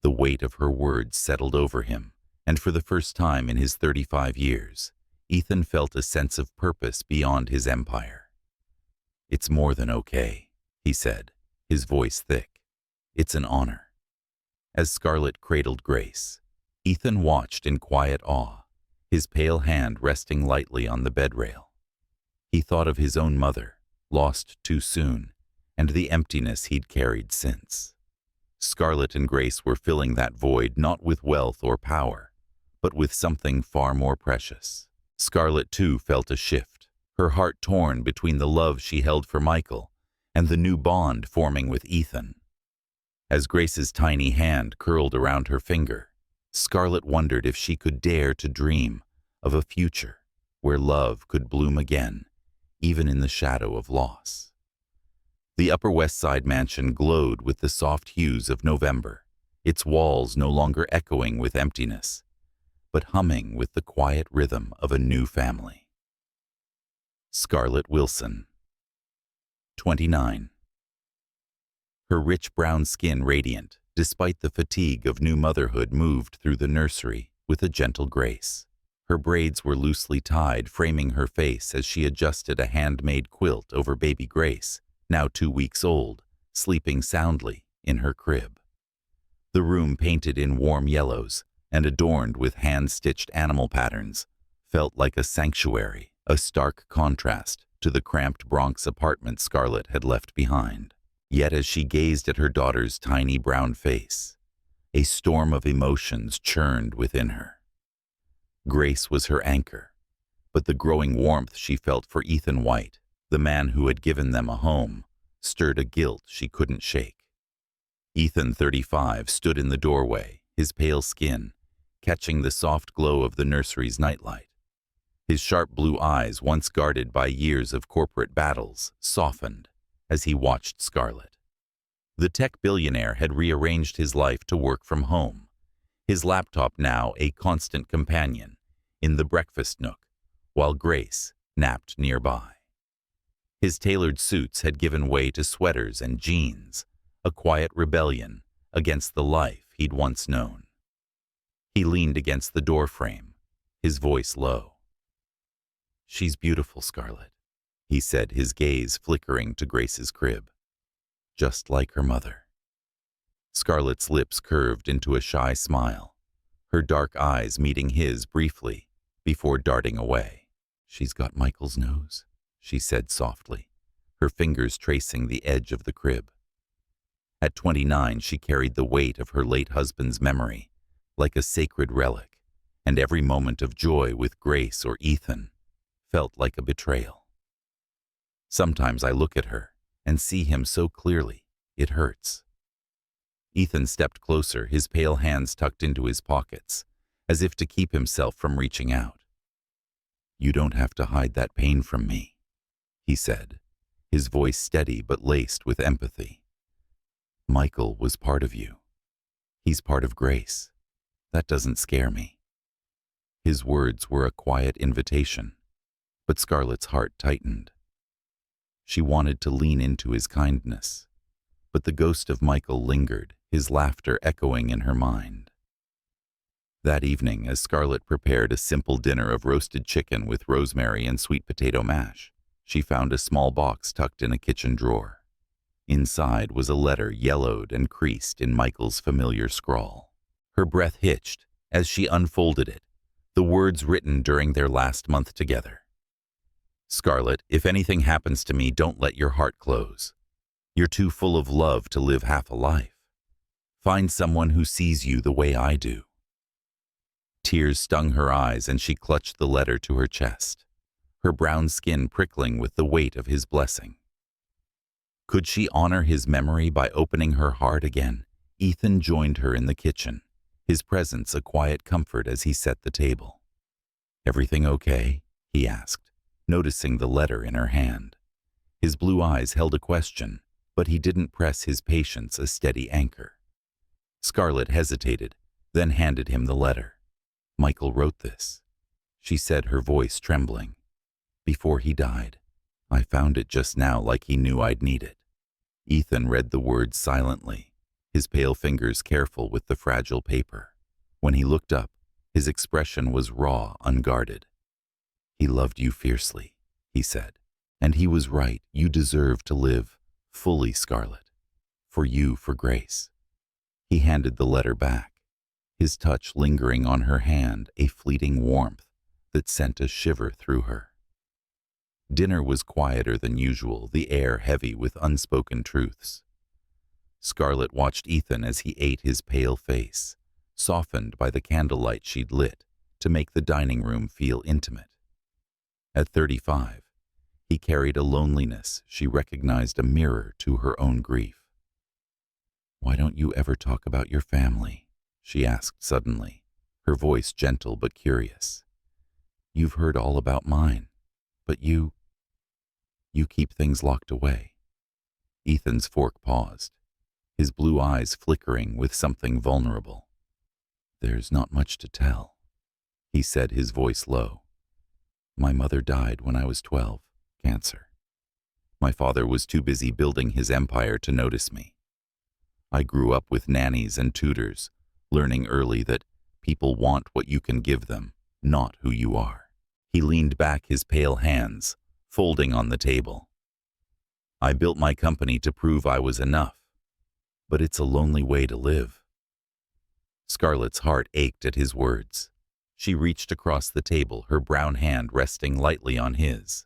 The weight of her words settled over him, and for the first time in his 35 years, Ethan felt a sense of purpose beyond his empire. "It's more than okay," he said, his voice thick. "It's an honor." As Scarlett cradled Grace, Ethan watched in quiet awe, his pale hand resting lightly on the bedrail. He thought of his own mother, lost too soon, and the emptiness he'd carried since. Scarlett and Grace were filling that void not with wealth or power, but with something far more precious. Scarlett, too, felt a shift, her heart torn between the love she held for Michael and the new bond forming with Ethan. As Grace's tiny hand curled around her finger, Scarlett wondered if she could dare to dream of a future where love could bloom again, even in the shadow of loss. The Upper West Side mansion glowed with the soft hues of November, its walls no longer echoing with emptiness, but humming with the quiet rhythm of a new family. Scarlett Wilson, 29. Her rich brown skin radiant, despite the fatigue of new motherhood, moved through the nursery with a gentle grace. Her braids were loosely tied, framing her face as she adjusted a handmade quilt over baby Grace, now 2 weeks old, sleeping soundly in her crib. The room, painted in warm yellows and adorned with hand-stitched animal patterns, felt like a sanctuary, a stark contrast to the cramped Bronx apartment Scarlett had left behind. Yet as she gazed at her daughter's tiny brown face, a storm of emotions churned within her. Grace was her anchor, but the growing warmth she felt for Ethan White, the man who had given them a home, stirred a guilt she couldn't shake. Ethan, 35, stood in the doorway, his pale skin catching the soft glow of the nursery's nightlight. His sharp blue eyes, once guarded by years of corporate battles, softened as he watched Scarlett. The tech billionaire had rearranged his life to work from home, his laptop now a constant companion in the breakfast nook, while Grace napped nearby. His tailored suits had given way to sweaters and jeans, a quiet rebellion against the life he'd once known. He leaned against the doorframe, his voice low. "She's beautiful, Scarlett," he said, his gaze flickering to Grace's crib. "Just like her mother." Scarlett's lips curved into a shy smile, her dark eyes meeting his briefly before darting away. "She's got Michael's nose," she said softly, her fingers tracing the edge of the crib. At 29, she carried the weight of her late husband's memory like a sacred relic, and every moment of joy with Grace or Ethan felt like a betrayal. "Sometimes I look at her and see him so clearly, it hurts." Ethan stepped closer, his pale hands tucked into his pockets, as if to keep himself from reaching out. You don't have to hide that pain from me, he said, his voice steady but laced with empathy. Michael was part of you. He's part of Grace. That doesn't scare me. His words were a quiet invitation, but Scarlett's heart tightened. She wanted to lean into his kindness, but the ghost of Michael lingered, his laughter echoing in her mind. That evening, as Scarlett prepared a simple dinner of roasted chicken with rosemary and sweet potato mash, she found a small box tucked in a kitchen drawer. Inside was a letter yellowed and creased in Michael's familiar scrawl. Her breath hitched as she unfolded it, the words written during their last month together. Scarlett, if anything happens to me, don't let your heart close. You're too full of love to live half a life. Find someone who sees you the way I do. Tears stung her eyes and she clutched the letter to her chest, her brown skin prickling with the weight of his blessing. Could she honor his memory by opening her heart again? Ethan joined her in the kitchen, his presence a quiet comfort as he set the table. Everything okay? He asked, noticing the letter in her hand. His blue eyes held a question, but he didn't press his patience a steady anchor. Scarlett hesitated, then handed him the letter. Michael wrote this, she said, her voice trembling. Before he died. I found it just now like he knew I'd need it. Ethan read the words silently, his pale fingers careful with the fragile paper. When he looked up, his expression was raw, unguarded. He loved you fiercely, he said, and he was right. You deserve to live fully, Scarlett. For you, for Grace. He handed the letter back, his touch lingering on her hand, a fleeting warmth that sent a shiver through her. Dinner was quieter than usual, the air heavy with unspoken truths. Scarlett watched Ethan as he ate, his pale face, softened by the candlelight she'd lit to make the dining room feel intimate. At 35, he carried a loneliness she recognized, a mirror to her own grief. Why don't you ever talk about your family? She asked suddenly, her voice gentle but curious. You've heard all about mine, but you keep things locked away. Ethan's fork paused, his blue eyes flickering with something vulnerable. There's not much to tell, he said, his voice low. My mother died when I was 12, cancer. My father was too busy building his empire to notice me. I grew up with nannies and tutors, learning early that people want what you can give them, not who you are. He leaned back, his pale hands folding on the table. I built my company to prove I was enough, but it's a lonely way to live. Scarlett's heart ached at his words. She reached across the table, her brown hand resting lightly on his.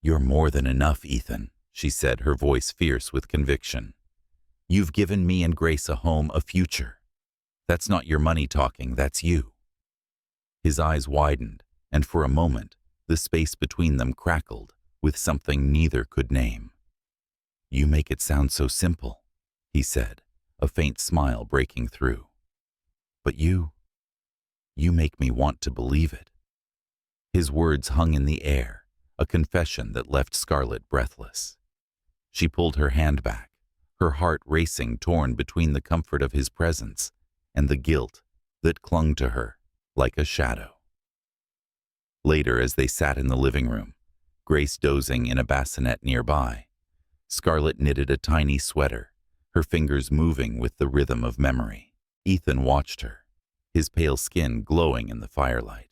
You're more than enough, Ethan, she said, her voice fierce with conviction. You've given me and Grace a home, a future. That's not your money talking, that's you. His eyes widened, and for a moment, the space between them crackled with something neither could name. You make it sound so simple, he said, a faint smile breaking through. But you make me want to believe it. His words hung in the air, a confession that left Scarlett breathless. She pulled her hand back, her heart racing, torn between the comfort of his presence and the guilt that clung to her like a shadow. Later, as they sat in the living room, Grace dozing in a bassinet nearby, Scarlett knitted a tiny sweater, her fingers moving with the rhythm of memory. Ethan watched her, his pale skin glowing in the firelight.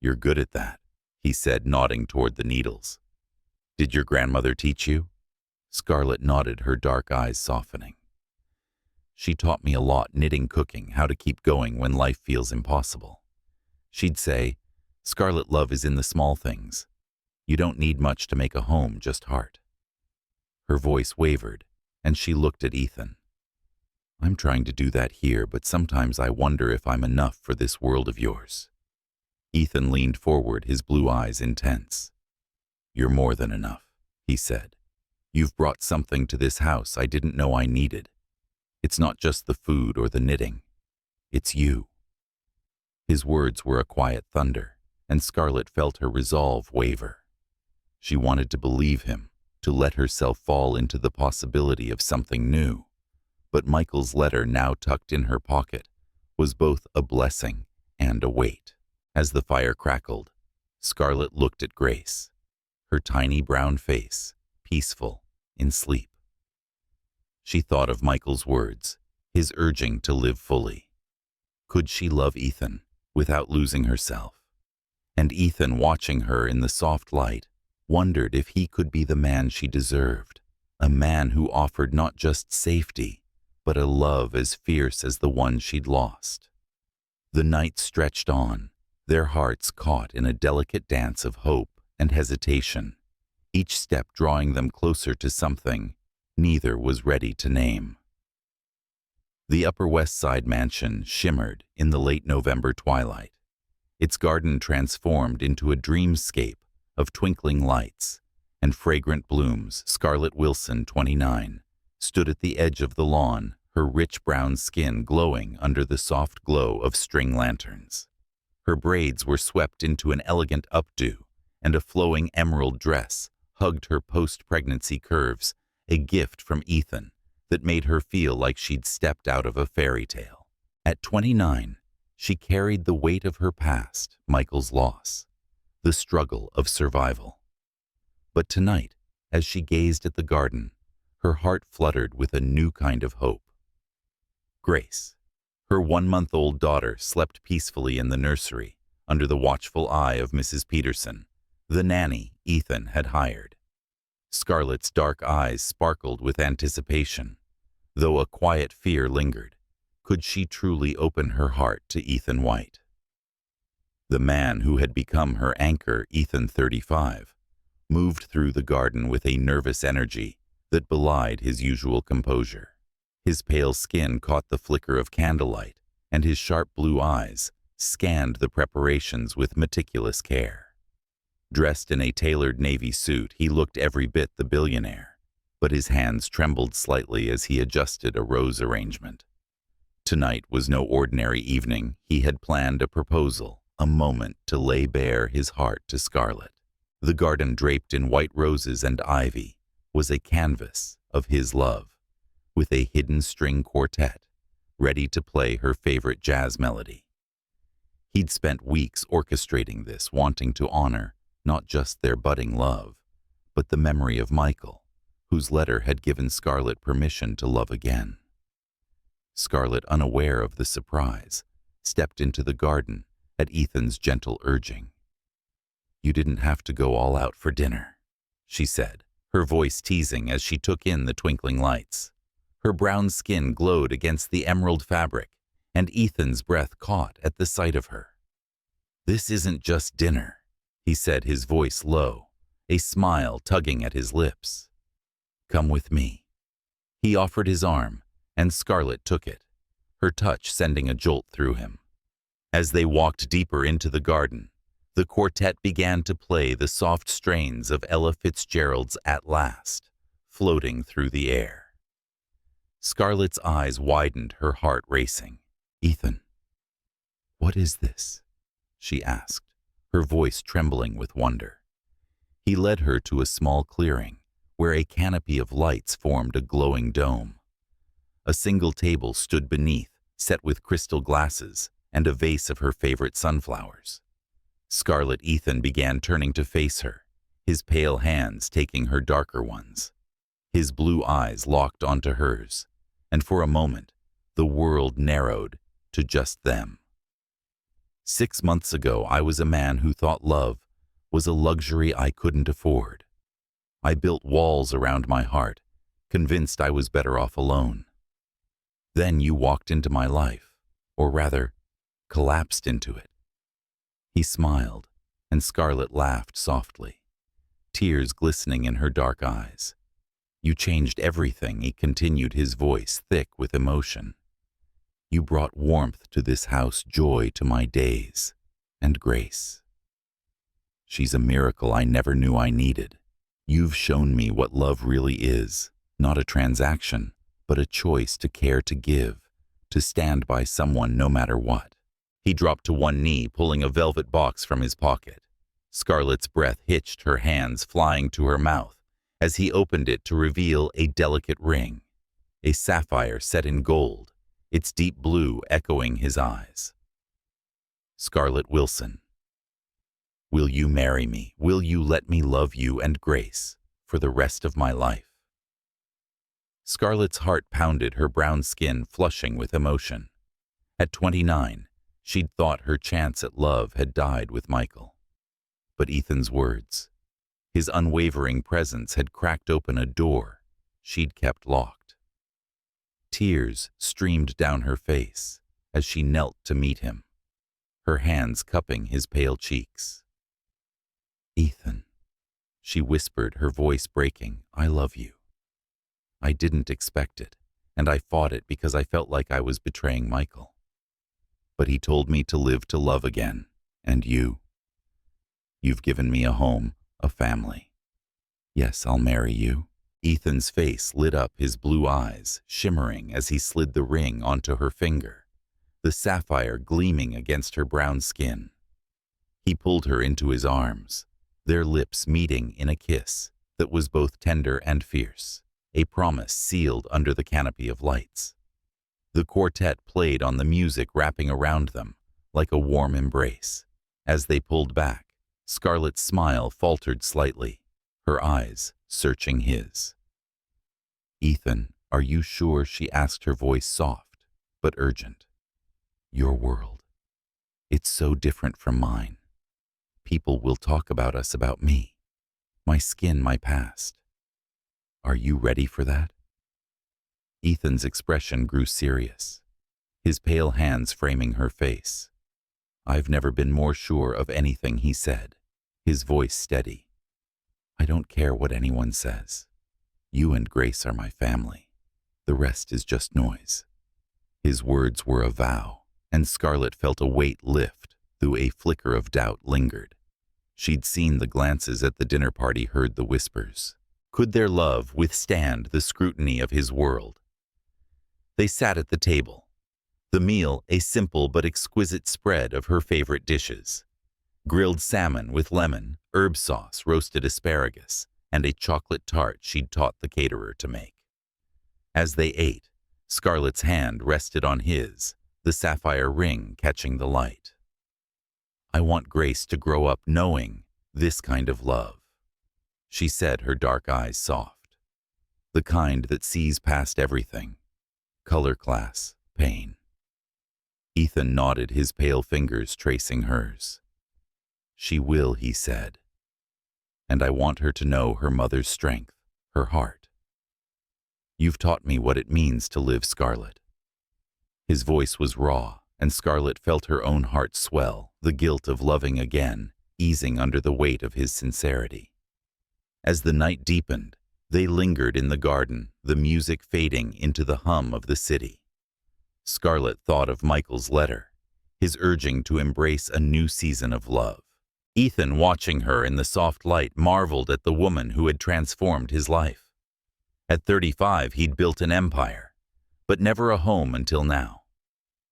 You're good at that, he said, nodding toward the needles. Did your grandmother teach you? Scarlett nodded, her dark eyes softening. She taught me a lot, knitting, cooking, how to keep going when life feels impossible. She'd say, Scarlett, love is in the small things. You don't need much to make a home, just heart. Her voice wavered, and she looked at Ethan. I'm trying to do that here, but sometimes I wonder if I'm enough for this world of yours. Ethan leaned forward, his blue eyes intense. You're more than enough, he said. You've brought something to this house I didn't know I needed. It's not just the food or the knitting. It's you. His words were a quiet thunder, and Scarlett felt her resolve waver. She wanted to believe him, to let herself fall into the possibility of something new. But Michael's letter, now tucked in her pocket, was both a blessing and a weight. As the fire crackled, Scarlett looked at Grace, her tiny brown face, peaceful in sleep. She thought of Michael's words, his urging to live fully. Could she love Ethan without losing herself? And Ethan, watching her in the soft light, wondered if he could be the man she deserved, a man who offered not just safety, but a love as fierce as the one she'd lost. The night stretched on, their hearts caught in a delicate dance of hope and hesitation, each step drawing them closer to something neither was ready to name. The Upper West Side mansion shimmered in the late November twilight, its garden transformed into a dreamscape of twinkling lights and fragrant blooms. Scarlett Wilson, 29, stood at the edge of the lawn, her rich brown skin glowing under the soft glow of string lanterns. Her braids were swept into an elegant updo, and a flowing emerald dress hugged her post-pregnancy curves, a gift from Ethan that made her feel like she'd stepped out of a fairy tale. At 29, she carried the weight of her past, Michael's loss, the struggle of survival. But tonight, as she gazed at the garden, her heart fluttered with a new kind of hope. Grace, her 1-month-old daughter, slept peacefully in the nursery under the watchful eye of Mrs. Peterson, the nanny Ethan had hired. Scarlett's dark eyes sparkled with anticipation, though a quiet fear lingered. Could she truly open her heart to Ethan White? The man who had become her anchor, Ethan, 35, moved through the garden with a nervous energy that belied his usual composure. His pale skin caught the flicker of candlelight, and his sharp blue eyes scanned the preparations with meticulous care. Dressed in a tailored navy suit, he looked every bit the billionaire, but his hands trembled slightly as he adjusted a rose arrangement. Tonight was no ordinary evening. He had planned a proposal, a moment to lay bare his heart to Scarlett. The garden, draped in white roses and ivy, was a canvas of his love, with a hidden string quartet ready to play her favorite jazz melody. He'd spent weeks orchestrating this, wanting to honor not just their budding love, but the memory of Michael, whose letter had given Scarlett permission to love again. Scarlett, unaware of the surprise, stepped into the garden at Ethan's gentle urging. "You didn't have to go all out for dinner," she said, her voice teasing as she took in the twinkling lights. Her brown skin glowed against the emerald fabric, and Ethan's breath caught at the sight of her. "This isn't just dinner," he said, his voice low, a smile tugging at his lips. "Come with me." He offered his arm, and Scarlett took it, her touch sending a jolt through him. As they walked deeper into the garden, the quartet began to play the soft strains of Ella Fitzgerald's At Last, floating through the air. Scarlett's eyes widened, her heart racing. "Ethan, what is this?" she asked, her voice trembling with wonder. He led her to a small clearing where a canopy of lights formed a glowing dome. A single table stood beneath, set with crystal glasses and a vase of her favorite sunflowers. Scarlett, Ethan began turning to face her, his pale hands taking her darker ones. His blue eyes locked onto hers, and for a moment, the world narrowed to just them. 6 months ago, I was a man who thought love was a luxury I couldn't afford. I built walls around my heart, convinced I was better off alone. Then you walked into my life, or rather, collapsed into it. He smiled, and Scarlett laughed softly, tears glistening in her dark eyes. You changed everything, he continued, his voice thick with emotion. You brought warmth to this house, joy to my days, and grace. She's a miracle I never knew I needed. You've shown me what love really is, not a transaction, but a choice to care, to give, to stand by someone no matter what. He dropped to one knee, pulling a velvet box from his pocket. Scarlett's breath hitched, her hands flying to her mouth as he opened it to reveal a delicate ring, a sapphire set in gold, its deep blue echoing his eyes. Scarlett Wilson. Will you marry me? Will you let me love you and Grace for the rest of my life? Scarlett's heart pounded, her brown skin flushing with emotion. At 29, she'd thought her chance at love had died with Michael. But Ethan's words, his unwavering presence had cracked open a door she'd kept locked. Tears streamed down her face as she knelt to meet him, her hands cupping his pale cheeks. Ethan, she whispered, her voice breaking, I love you. I didn't expect it, and I fought it because I felt like I was betraying Michael. But he told me to live to love again, and you've given me a home, a family. Yes, I'll marry you. Ethan's face lit up, his blue eyes shimmering as he slid the ring onto her finger, the sapphire gleaming against her brown skin. He pulled her into his arms, their lips meeting in a kiss that was both tender and fierce, a promise sealed under the canopy of lights. The quartet played on the music wrapping around them like a warm embrace. As they pulled back, Scarlett's smile faltered slightly, her eyes searching his. Ethan, are you sure? She asked, her voice soft but urgent. Your world. It's so different from mine. People will talk about us, about me, my skin, my past. Are you ready for that? Ethan's expression grew serious, his pale hands framing her face. I've never been more sure of anything, he said, his voice steady. I don't care what anyone says. You and Grace are my family. The rest is just noise. His words were a vow, and Scarlett felt a weight lift, though a flicker of doubt lingered. She'd seen the glances at the dinner party, heard the whispers. Could their love withstand the scrutiny of his world? They sat at the table. The meal, a simple but exquisite spread of her favorite dishes. Grilled salmon with lemon, herb sauce, roasted asparagus, and a chocolate tart she'd taught the caterer to make. As they ate, Scarlett's hand rested on his, the sapphire ring catching the light. I want Grace to grow up knowing this kind of love, she said, her dark eyes soft. The kind that sees past everything, color, class, pain. Ethan nodded, his pale fingers tracing hers. She will, he said. And I want her to know her mother's strength, her heart. You've taught me what it means to live, Scarlett. His voice was raw, and Scarlett felt her own heart swell, the guilt of loving again easing under the weight of his sincerity. As the night deepened, they lingered in the garden, the music fading into the hum of the city. Scarlett thought of Michael's letter, his urging to embrace a new season of love. Ethan, watching her in the soft light, marveled at the woman who had transformed his life. At 35, he'd built an empire, but never a home until now.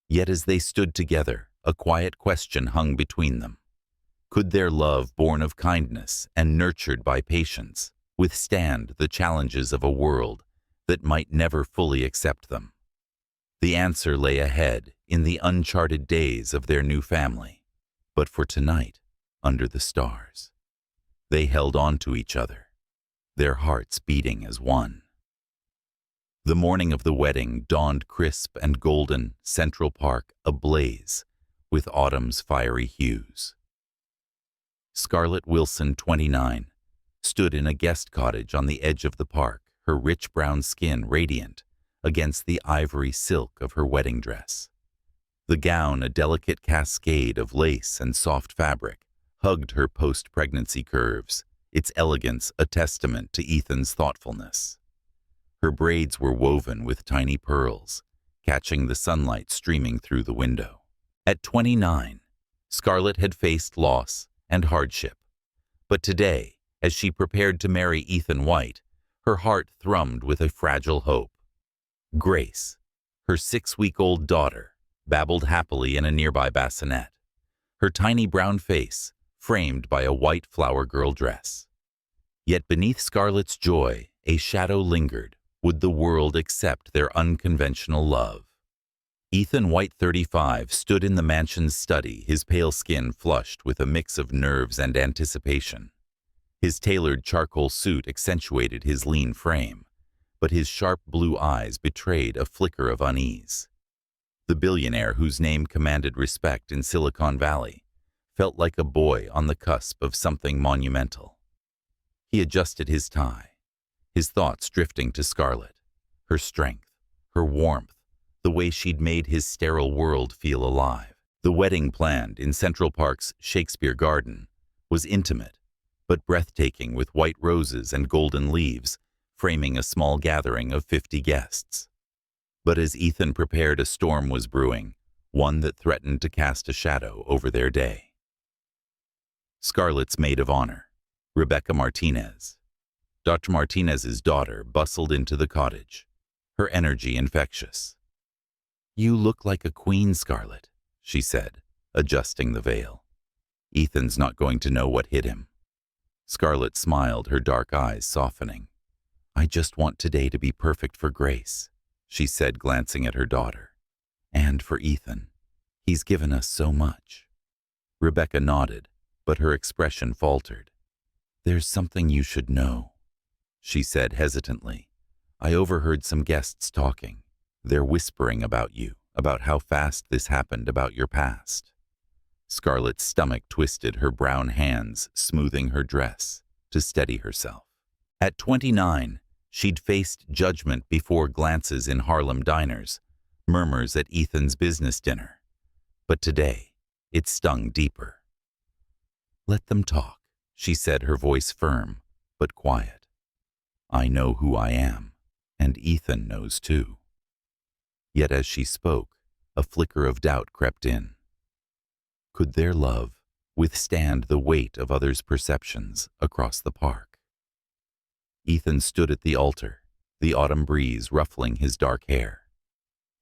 Yet as they stood together, a quiet question hung between them. Could their love, born of kindness and nurtured by patience, withstand the challenges of a world that might never fully accept them? The answer lay ahead in the uncharted days of their new family. But for tonight, under the stars, they held on to each other, their hearts beating as one. The morning of the wedding dawned crisp and golden, Central Park ablaze with autumn's fiery hues. Scarlett Wilson, 29, stood in a guest cottage on the edge of the park, her rich brown skin radiant against the ivory silk of her wedding dress. The gown, a delicate cascade of lace and soft fabric, hugged her post-pregnancy curves, its elegance a testament to Ethan's thoughtfulness. Her braids were woven with tiny pearls, catching the sunlight streaming through the window. At 29, Scarlett had faced loss and hardship. But today, as she prepared to marry Ethan White, her heart thrummed with a fragile hope. Grace, her 6-week-old daughter, babbled happily in a nearby bassinet, her tiny brown face framed by a white flower girl dress. Yet beneath Scarlett's joy, a shadow lingered. Would the world accept their unconventional love? Ethan White, 35, stood in the mansion's study, his pale skin flushed with a mix of nerves and anticipation. His tailored charcoal suit accentuated his lean frame, but his sharp blue eyes betrayed a flicker of unease. The billionaire, whose name commanded respect in Silicon Valley, felt like a boy on the cusp of something monumental. He adjusted his tie, his thoughts drifting to Scarlett, her strength, her warmth, the way she'd made his sterile world feel alive. The wedding planned in Central Park's Shakespeare Garden was intimate, but breathtaking, with white roses and golden leaves framing a small gathering of 50 guests. But as Ethan prepared, a storm was brewing, one that threatened to cast a shadow over their day. Scarlett's maid of honor, Rebecca Martinez. Dr. Martinez's daughter bustled into the cottage, her energy infectious. "You look like a queen, Scarlett," she said, adjusting the veil. "Ethan's not going to know what hit him." Scarlett smiled, her dark eyes softening. "I just want today to be perfect for Grace," she said, glancing at her daughter. "And for Ethan. He's given us so much." Rebecca nodded, but her expression faltered. "There's something you should know," she said hesitantly. "I overheard some guests talking. They're whispering about you, about how fast this happened, about your past." Scarlett's stomach twisted, her brown hands smoothing her dress to steady herself. At 29, she'd faced judgment before glances in Harlem diners, murmurs at Ethan's business dinner. But today, it stung deeper. "Let them talk," she said, her voice firm but quiet. "I know who I am, and Ethan knows too." Yet as she spoke, a flicker of doubt crept in. Could their love withstand the weight of others' perceptions across the park? Ethan stood at the altar, the autumn breeze ruffling his dark hair.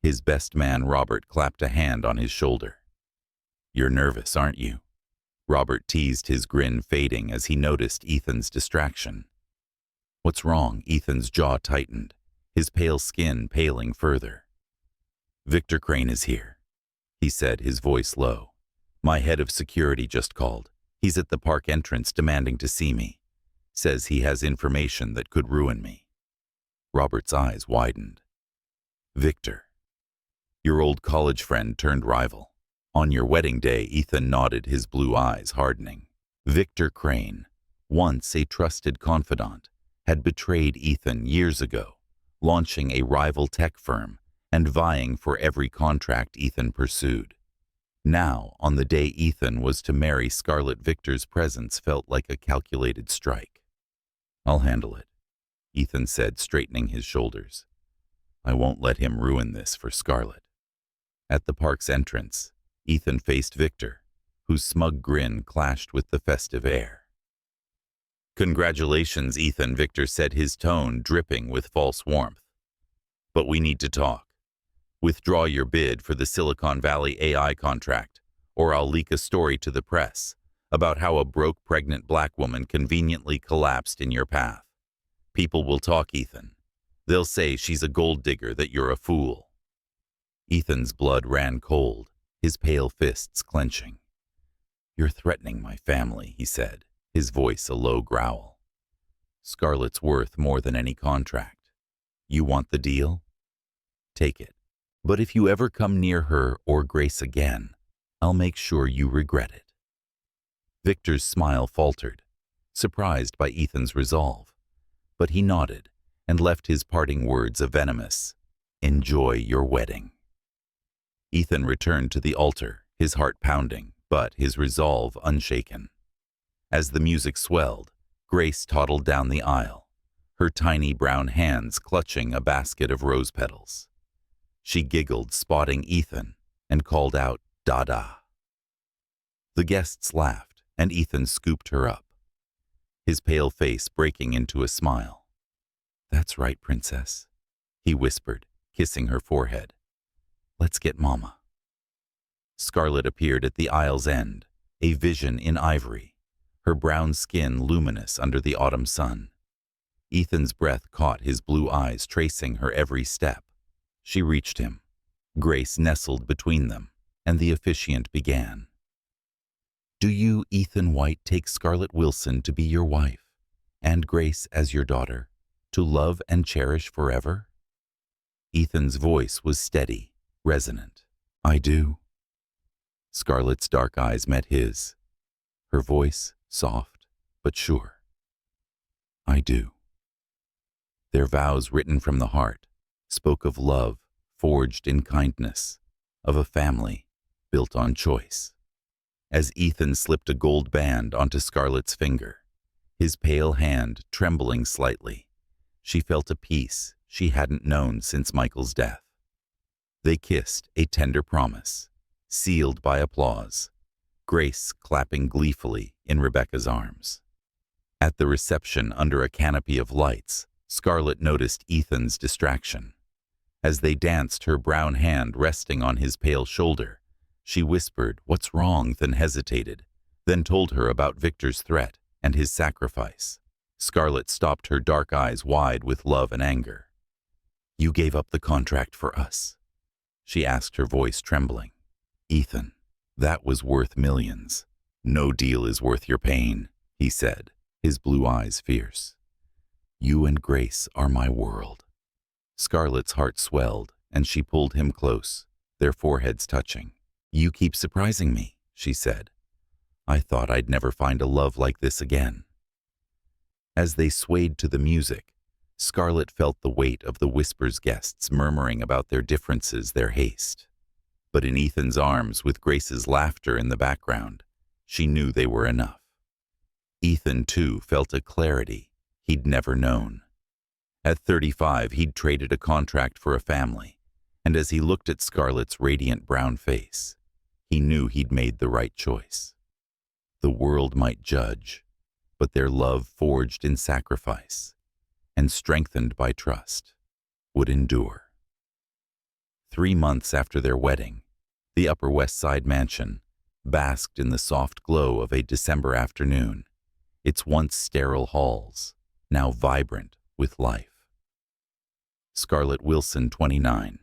His best man, Robert, clapped a hand on his shoulder. "You're nervous, aren't you?" Robert teased, his grin fading as he noticed Ethan's distraction. "What's wrong?" Ethan's jaw tightened, his pale skin paling further. "Victor Crane is here," he said, his voice low. "My head of security just called. He's at the park entrance demanding to see me. Says he has information that could ruin me." Robert's eyes widened. "Victor, your old college friend turned rival. On your wedding day," Ethan nodded, his blue eyes hardening. Victor Crane, once a trusted confidant, had betrayed Ethan years ago, launching a rival tech firm and vying for every contract Ethan pursued. Now, on the day Ethan was to marry Scarlett, Victor's presence felt like a calculated strike. "I'll handle it," Ethan said, straightening his shoulders. "I won't let him ruin this for Scarlett." At the park's entrance, Ethan faced Victor, whose smug grin clashed with the festive air. "Congratulations, Ethan," Victor said, his tone dripping with false warmth. "But we need to talk. Withdraw your bid for the Silicon Valley AI contract, or I'll leak a story to the press about how a broke pregnant black woman conveniently collapsed in your path. People will talk, Ethan. They'll say she's a gold digger, that you're a fool." Ethan's blood ran cold, his pale fists clenching. "You're threatening my family," he said, his voice a low growl. "Scarlett's worth more than any contract. You want the deal? Take it. But if you ever come near her or Grace again, I'll make sure you regret it." Victor's smile faltered, surprised by Ethan's resolve, but he nodded and left his parting words a venomous, "Enjoy your wedding." Ethan returned to the altar, his heart pounding, but his resolve unshaken. As the music swelled, Grace toddled down the aisle, her tiny brown hands clutching a basket of rose petals. She giggled, spotting Ethan, and called out, "Dada." The guests laughed, and Ethan scooped her up, his pale face breaking into a smile. "That's right, princess," he whispered, kissing her forehead. "Let's get Mama." Scarlett appeared at the aisle's end, a vision in ivory, her brown skin luminous under the autumn sun. Ethan's breath caught his blue eyes tracing her every step. She reached him. Grace nestled between them, and the officiant began. "Do you, Ethan White, take Scarlett Wilson to be your wife, and Grace as your daughter, to love and cherish forever?" Ethan's voice was steady, resonant. "I do." Scarlett's dark eyes met his, her voice soft but sure. "I do." Their vows written from the heart spoke of love forged in kindness, of a family built on choice. As Ethan slipped a gold band onto Scarlett's finger, his pale hand trembling slightly, she felt a peace she hadn't known since Michael's death. They kissed, a tender promise, sealed by applause, Grace clapping gleefully in Rebecca's arms. At the reception under a canopy of lights, Scarlett noticed Ethan's distraction. As they danced, her brown hand resting on his pale shoulder, she whispered, "What's wrong?" then hesitated, then told her about Victor's threat and his sacrifice. Scarlett stopped, her dark eyes wide with love and anger. "You gave up the contract for us?" she asked, her voice trembling. "Ethan, that was worth millions. No deal is worth your pain," he said, his blue eyes fierce. "You and Grace are my world." Scarlett's heart swelled, and she pulled him close, their foreheads touching. "You keep surprising me," she said. "I thought I'd never find a love like this again." As they swayed to the music, Scarlett felt the weight of the Whispers guests murmuring about their differences, their haste. But in Ethan's arms, with Grace's laughter in the background, she knew they were enough. Ethan, too, felt a clarity he'd never known. At 35, he'd traded a contract for a family, and as he looked at Scarlett's radiant brown face, he knew he'd made the right choice. The world might judge, but their love, forged in sacrifice and strengthened by trust, would endure. 3 months after their wedding, the Upper West Side mansion basked in the soft glow of a December afternoon, its once sterile halls now vibrant with life. Scarlett Wilson, 29,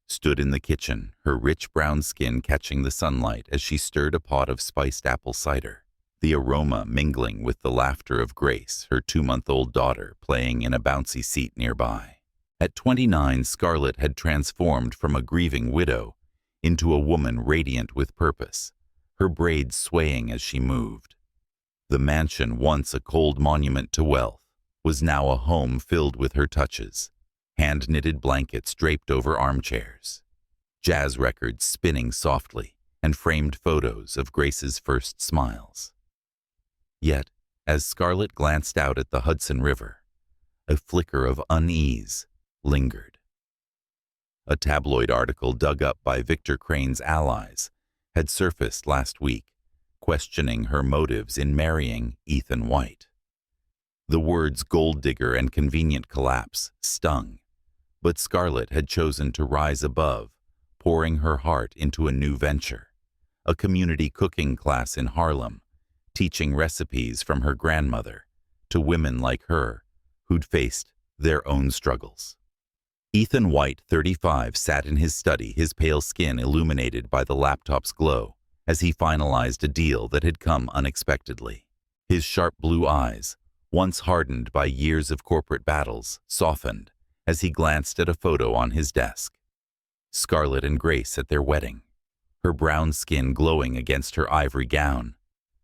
stood in the kitchen, her rich brown skin catching the sunlight as she stirred a pot of spiced apple cider, the aroma mingling with the laughter of Grace, her 2-month-old daughter, playing in a bouncy seat nearby. At 29, Scarlett had transformed from a grieving widow into a woman radiant with purpose, her braids swaying as she moved. The mansion, once a cold monument to wealth, was now a home filled with her touches, hand-knitted blankets draped over armchairs, jazz records spinning softly, and framed photos of Grace's first smiles. Yet, as Scarlett glanced out at the Hudson River, a flicker of unease lingered. A tabloid article dug up by Victor Crane's allies had surfaced last week, questioning her motives in marrying Ethan White. The words gold digger and convenient collapse stung, but Scarlett had chosen to rise above, pouring her heart into a new venture, a community cooking class in Harlem, teaching recipes from her grandmother to women like her who'd faced their own struggles. Ethan White, 35, sat in his study, his pale skin illuminated by the laptop's glow, as he finalized a deal that had come unexpectedly. His sharp blue eyes, once hardened by years of corporate battles, softened as he glanced at a photo on his desk. Scarlett and Grace at their wedding, her brown skin glowing against her ivory gown,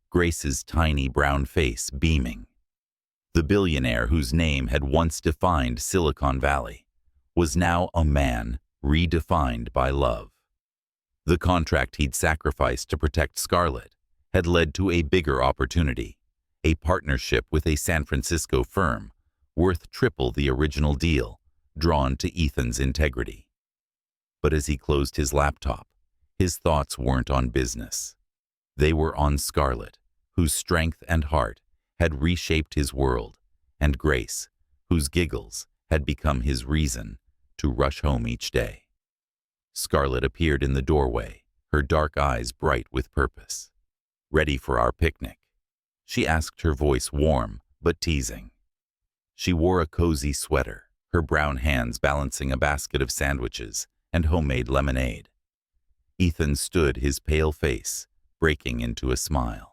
Grace's tiny brown face beaming. The billionaire whose name had once defined Silicon Valley was now a man redefined by love. The contract he'd sacrificed to protect Scarlett had led to a bigger opportunity, a partnership with a San Francisco firm worth triple the original deal, drawn to Ethan's integrity. But as he closed his laptop, his thoughts weren't on business. They were on Scarlett, whose strength and heart had reshaped his world, and Grace, whose giggles had become his reason to rush home each day. Scarlett appeared in the doorway, her dark eyes bright with purpose. "Ready for our picnic?" she asked, her voice warm but teasing. She wore a cozy sweater, her brown hands balancing a basket of sandwiches and homemade lemonade. Ethan stood, his pale face breaking into a smile.